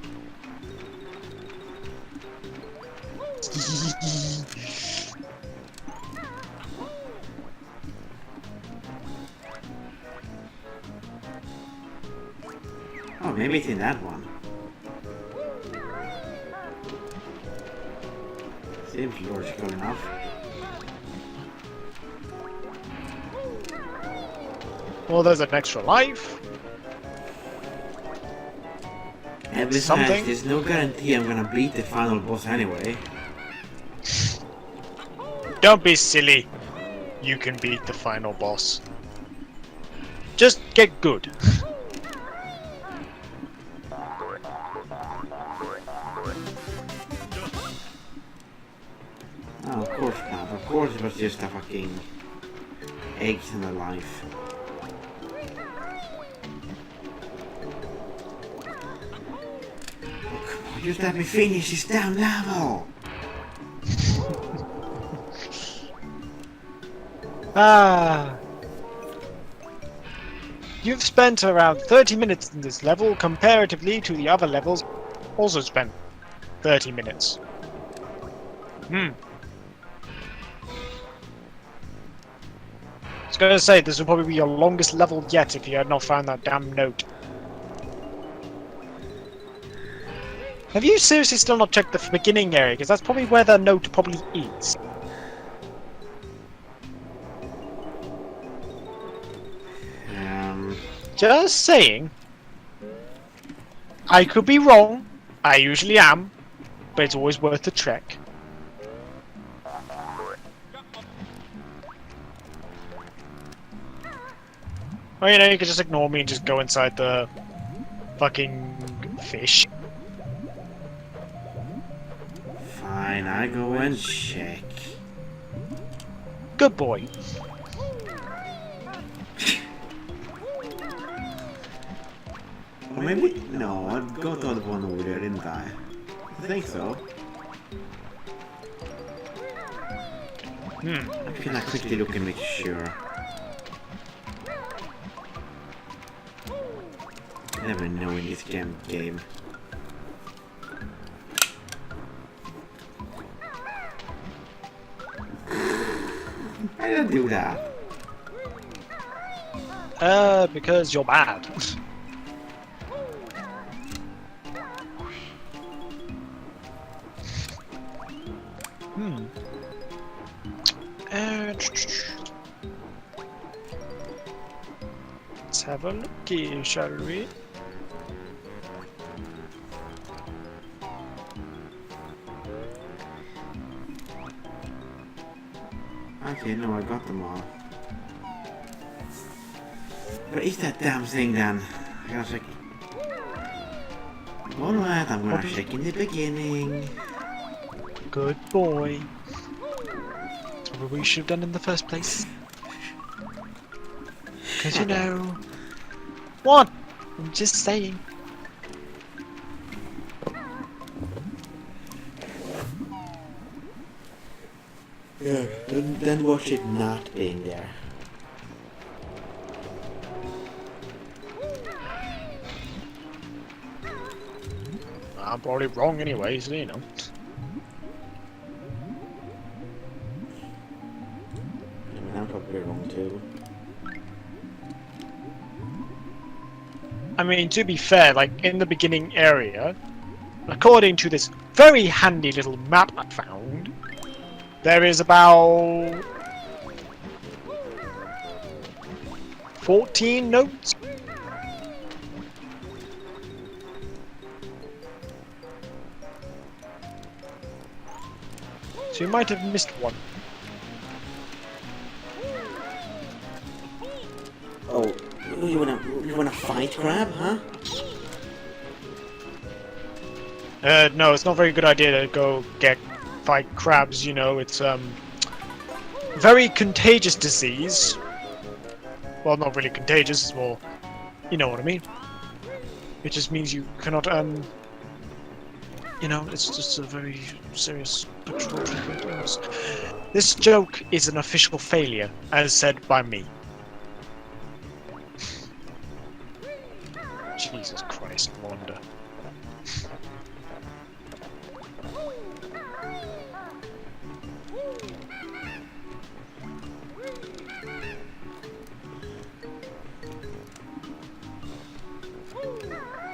Speaker 2: Oh, maybe it's in that one. Seems logical enough.
Speaker 1: Well, there's an extra life.
Speaker 2: And besides, there's no guarantee I'm gonna beat the final boss anyway.
Speaker 1: Don't be silly. You can beat the final boss. Just get good.
Speaker 2: Oh, of course not. Of course it was just a fucking eggs in the life. Oh, come on, just let me finish this damn level!
Speaker 1: You've spent around 30 minutes in this level comparatively to the other levels also spent 30 minutes. I was gonna say, this would probably be your longest level yet if you had not found that damn note. Have you seriously still not checked the beginning area? Because that's probably where the note probably is. Just saying. I could be wrong. I usually am. But it's always worth a check. Or, you know, you could just ignore me and just go inside the fucking fish.
Speaker 2: Fine, I go and check.
Speaker 1: Good boy.
Speaker 2: Or maybe... No, I got the one over there, didn't I? I think so. I'm gonna quickly look and make sure. I never know in this game. I don't do that.
Speaker 1: Because you're bad. Let's have a looky, shall we?
Speaker 2: Okay, no, I got them all. Where is that damn thing then? I gotta check. Alright, I'm gonna check in the beginning.
Speaker 1: Good boy. That's what we should have done in the first place. Because you know... What? I'm just saying.
Speaker 2: Yeah, then watch it not being there.
Speaker 1: I'm probably wrong anyway, so you know.
Speaker 2: We're wrong too.
Speaker 1: I mean, to be fair, like, in the beginning area, according to this very handy little map I found, there is about 14 notes. So you might have missed one.
Speaker 2: Oh, you wanna fight Crab, huh?
Speaker 1: No, it's not a very good idea to go fight crabs, you know, it's, very contagious disease. Well, not really contagious, it's more, you know what I mean. It just means you cannot, you know, it's just a very serious patriotic illness. This joke is an official failure, as said by me. Jesus Christ, Wanda.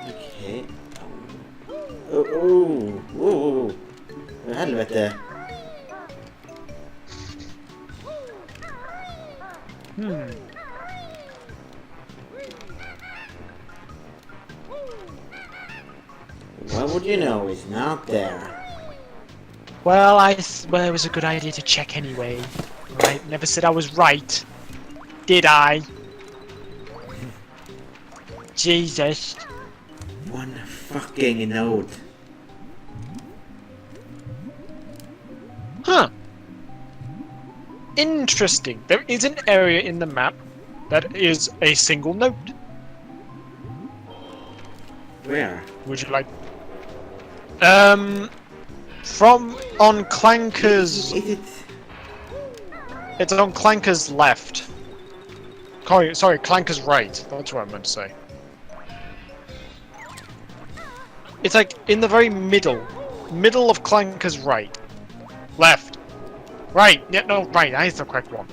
Speaker 2: Okej. Oh. Helvete. What would you know? It's not there.
Speaker 1: Well, well, it was a good idea to check anyway. Right? Never said I was right. Did I? Jesus.
Speaker 2: One fucking note.
Speaker 1: Huh. Interesting. There is an area in the map that is a single note.
Speaker 2: Where?
Speaker 1: Would you like? From on Clanker's.
Speaker 2: Is it?
Speaker 1: It's on Clanker's left. Sorry, Clanker's right. That's what I meant to say. It's like in the very middle of Clanker's right. Left. Right. Yeah, no, right. That is the correct one.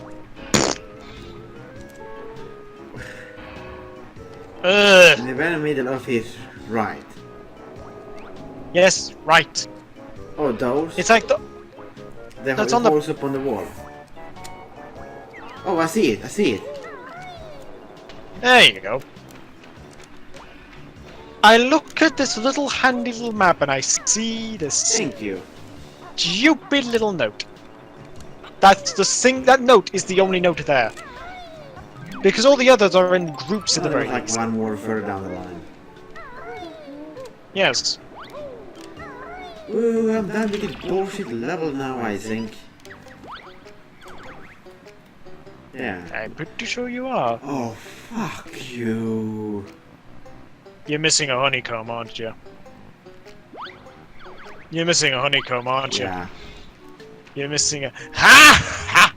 Speaker 1: Ugh.
Speaker 2: In the very middle of his right.
Speaker 1: Yes, right.
Speaker 2: Oh, those?
Speaker 1: It's like
Speaker 2: That's on the holes up on the wall. Oh, I see it.
Speaker 1: There you go. I look at this little handy little map and I see this
Speaker 2: Thank you.
Speaker 1: stupid little note. That's that note is the only note there. Because all the others are in groups at the very
Speaker 2: like
Speaker 1: least.
Speaker 2: one more further down the line.
Speaker 1: Yes.
Speaker 2: Ooh, I'm done with this bullshit level now, I think. Yeah.
Speaker 1: I'm pretty sure you are.
Speaker 2: Oh, fuck you.
Speaker 1: You're missing a honeycomb, aren't you? You're missing a honeycomb, aren't you?
Speaker 2: Yeah.
Speaker 1: You're missing a... Ha!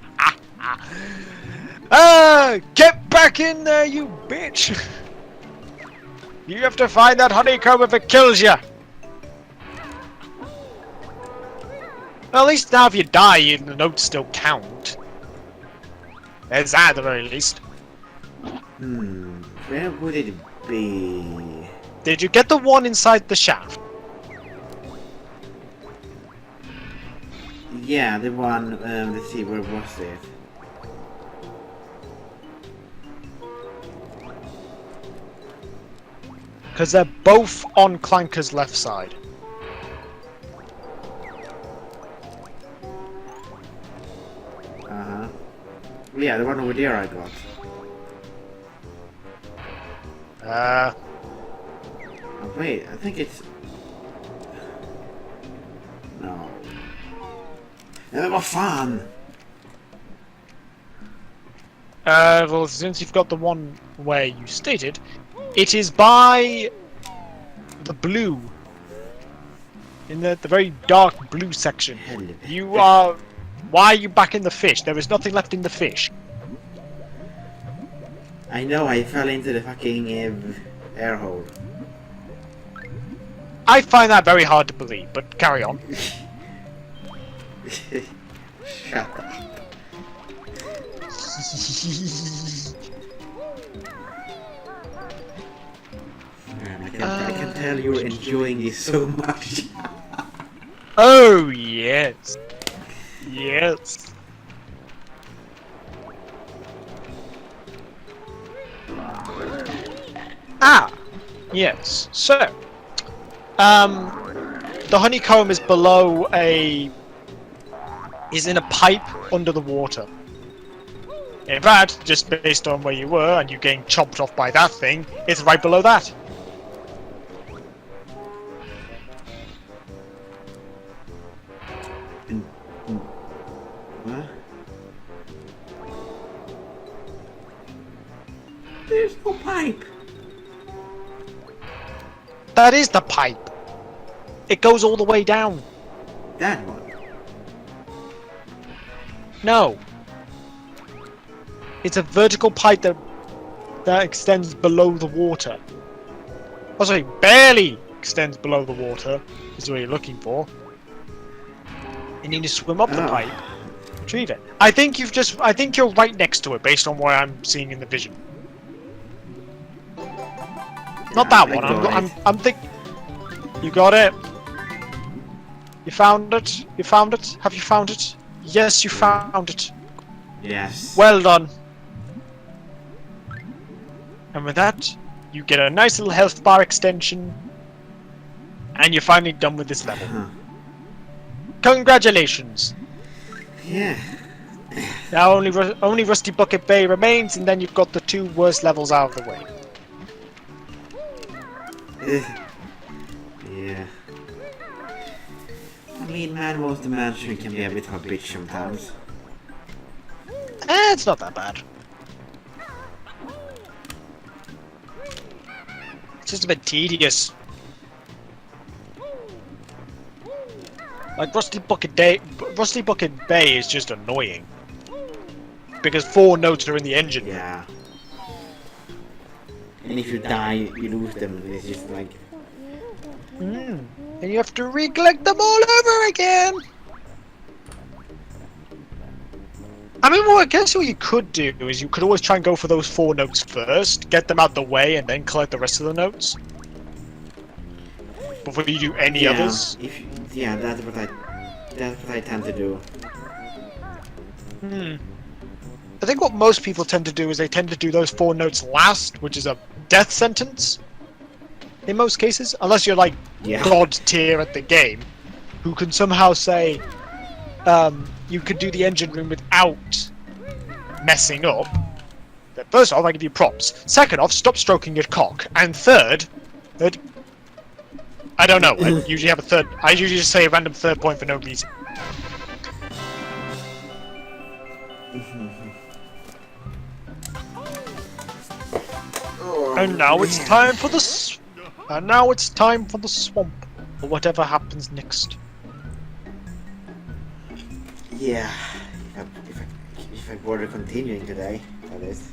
Speaker 1: Ah! Get back in there, you bitch! You have to find that honeycomb if it kills you! Well, at least now if you die, the notes still count. There's that at the very least.
Speaker 2: Where would it be?
Speaker 1: Did you get the one inside the shaft?
Speaker 2: Yeah, the one, let's see, where was it?
Speaker 1: Because they're both on Clanker's left side.
Speaker 2: Uh-huh. Yeah, the one over there I got. Oh, wait, I think it's... No. Vad fan!
Speaker 1: Well, since you've got the one where you stated, it is by the blue. In the very dark blue section. You are... Why are you back in the fish? There is nothing left in the fish.
Speaker 2: I know, I fell into the fucking air hole.
Speaker 1: I find that very hard to believe, but carry on.
Speaker 2: Shut up. I can tell you're enjoying this so much.
Speaker 1: Oh yes, yes. Ah, yes. So, the honeycomb is below is in a pipe under the water. In fact, just based on where you were and you getting chopped off by that thing, it's right below that.
Speaker 2: What? There's no pipe.
Speaker 1: That is the pipe. It goes all the way down.
Speaker 2: That one.
Speaker 1: No. It's a vertical pipe that extends below the water. Oh, sorry, barely extends below the water, is what you're looking for. You need to swim up the pipe, retrieve it. I think you're right next to it, based on what I'm seeing in the vision. Not that one. I'm thinking. You got it. You found it. You found it. Have you found it? Yes, you found it.
Speaker 2: Yes.
Speaker 1: Well done. And with that, you get a nice little health bar extension, and you're finally done with this level. Congratulations!
Speaker 2: Yeah.
Speaker 1: Now only Rusty Bucket Bay remains, and then you've got the 2 worst levels out of the way.
Speaker 2: Yeah. I mean, Man Wants to Mansion can be a bit of a bitch sometimes.
Speaker 1: It's not that bad. It's just a bit tedious. Like Rusty Bucket Bay is just annoying. Because 4 notes are in the engine.
Speaker 2: Yeah. And if you die, you lose them. It's just like...
Speaker 1: And you have to recollect them all over again! I mean, well, I guess what you could do is you could always try and go for those 4 notes first, get them out the way, and then collect the rest of the notes. Before you do any others.
Speaker 2: That's what I tend to do.
Speaker 1: I think what most people tend to do is they tend to do those 4 notes last, which is a death sentence. In most cases, unless you're like God tier at the game, who can somehow say, you could do the engine room without messing up. Then first off, I give you props. Second off, stop stroking your cock. And third, I don't know. I usually have a third. I usually just say a random third point for no reason. And now it's time for the swamp, or whatever happens next.
Speaker 2: Yeah, if I bother continuing today, that is.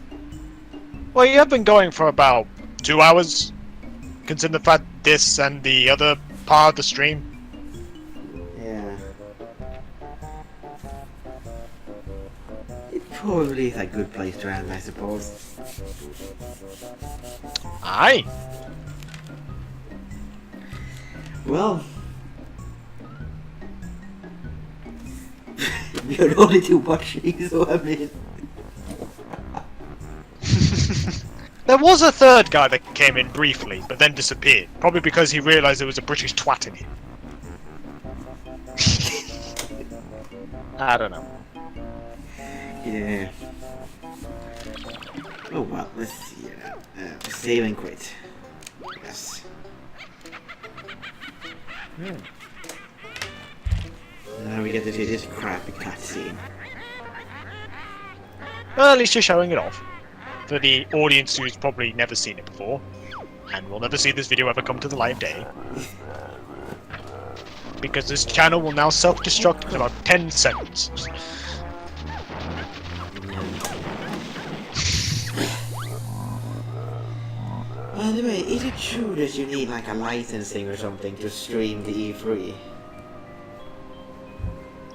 Speaker 1: Well, you have been going for about 2 hours, considering the fact this and the other part of the stream.
Speaker 2: Yeah. It probably is a good place to end, I suppose.
Speaker 1: Aye.
Speaker 2: Well, you're the only 2 watching, so I mean...
Speaker 1: There was a third guy that came in briefly, but then disappeared. Probably because he realised there was a British twat in him. I don't know.
Speaker 2: Yeah. Oh well, let's see. Save and quit. Yes. Now we get to see this crappy cutscene.
Speaker 1: Well, at least you're showing it off. For the audience who's probably never seen it before. And will never see this video ever come to the light of day. Because this channel will now self-destruct in about 10 seconds.
Speaker 2: By the way, is it true that you need like a licensing or something to stream the E3?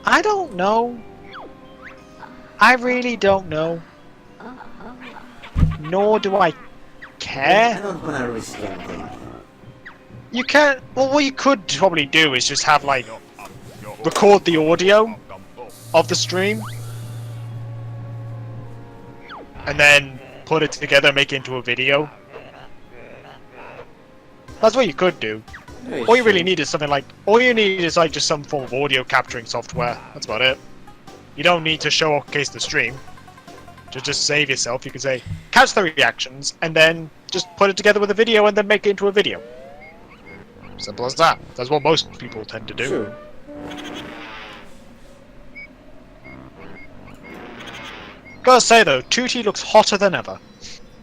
Speaker 1: I don't know. I really don't know. Nor do I
Speaker 2: I
Speaker 1: care.
Speaker 2: don't wanna risk anything.
Speaker 1: You can't. Well, what you could probably do is just have like record the audio of the stream, and then put it together, make it into a video. That's what you could do. All you really need is something like. All you need is like just some form of audio capturing software. That's about it. You don't need to showcase the stream. To just save yourself, you can say catch the reactions, and then just put it together with a video, and then make it into a video. Simple as that. That's what most people tend to do.
Speaker 2: True.
Speaker 1: Gotta say though, Tootie looks hotter than ever.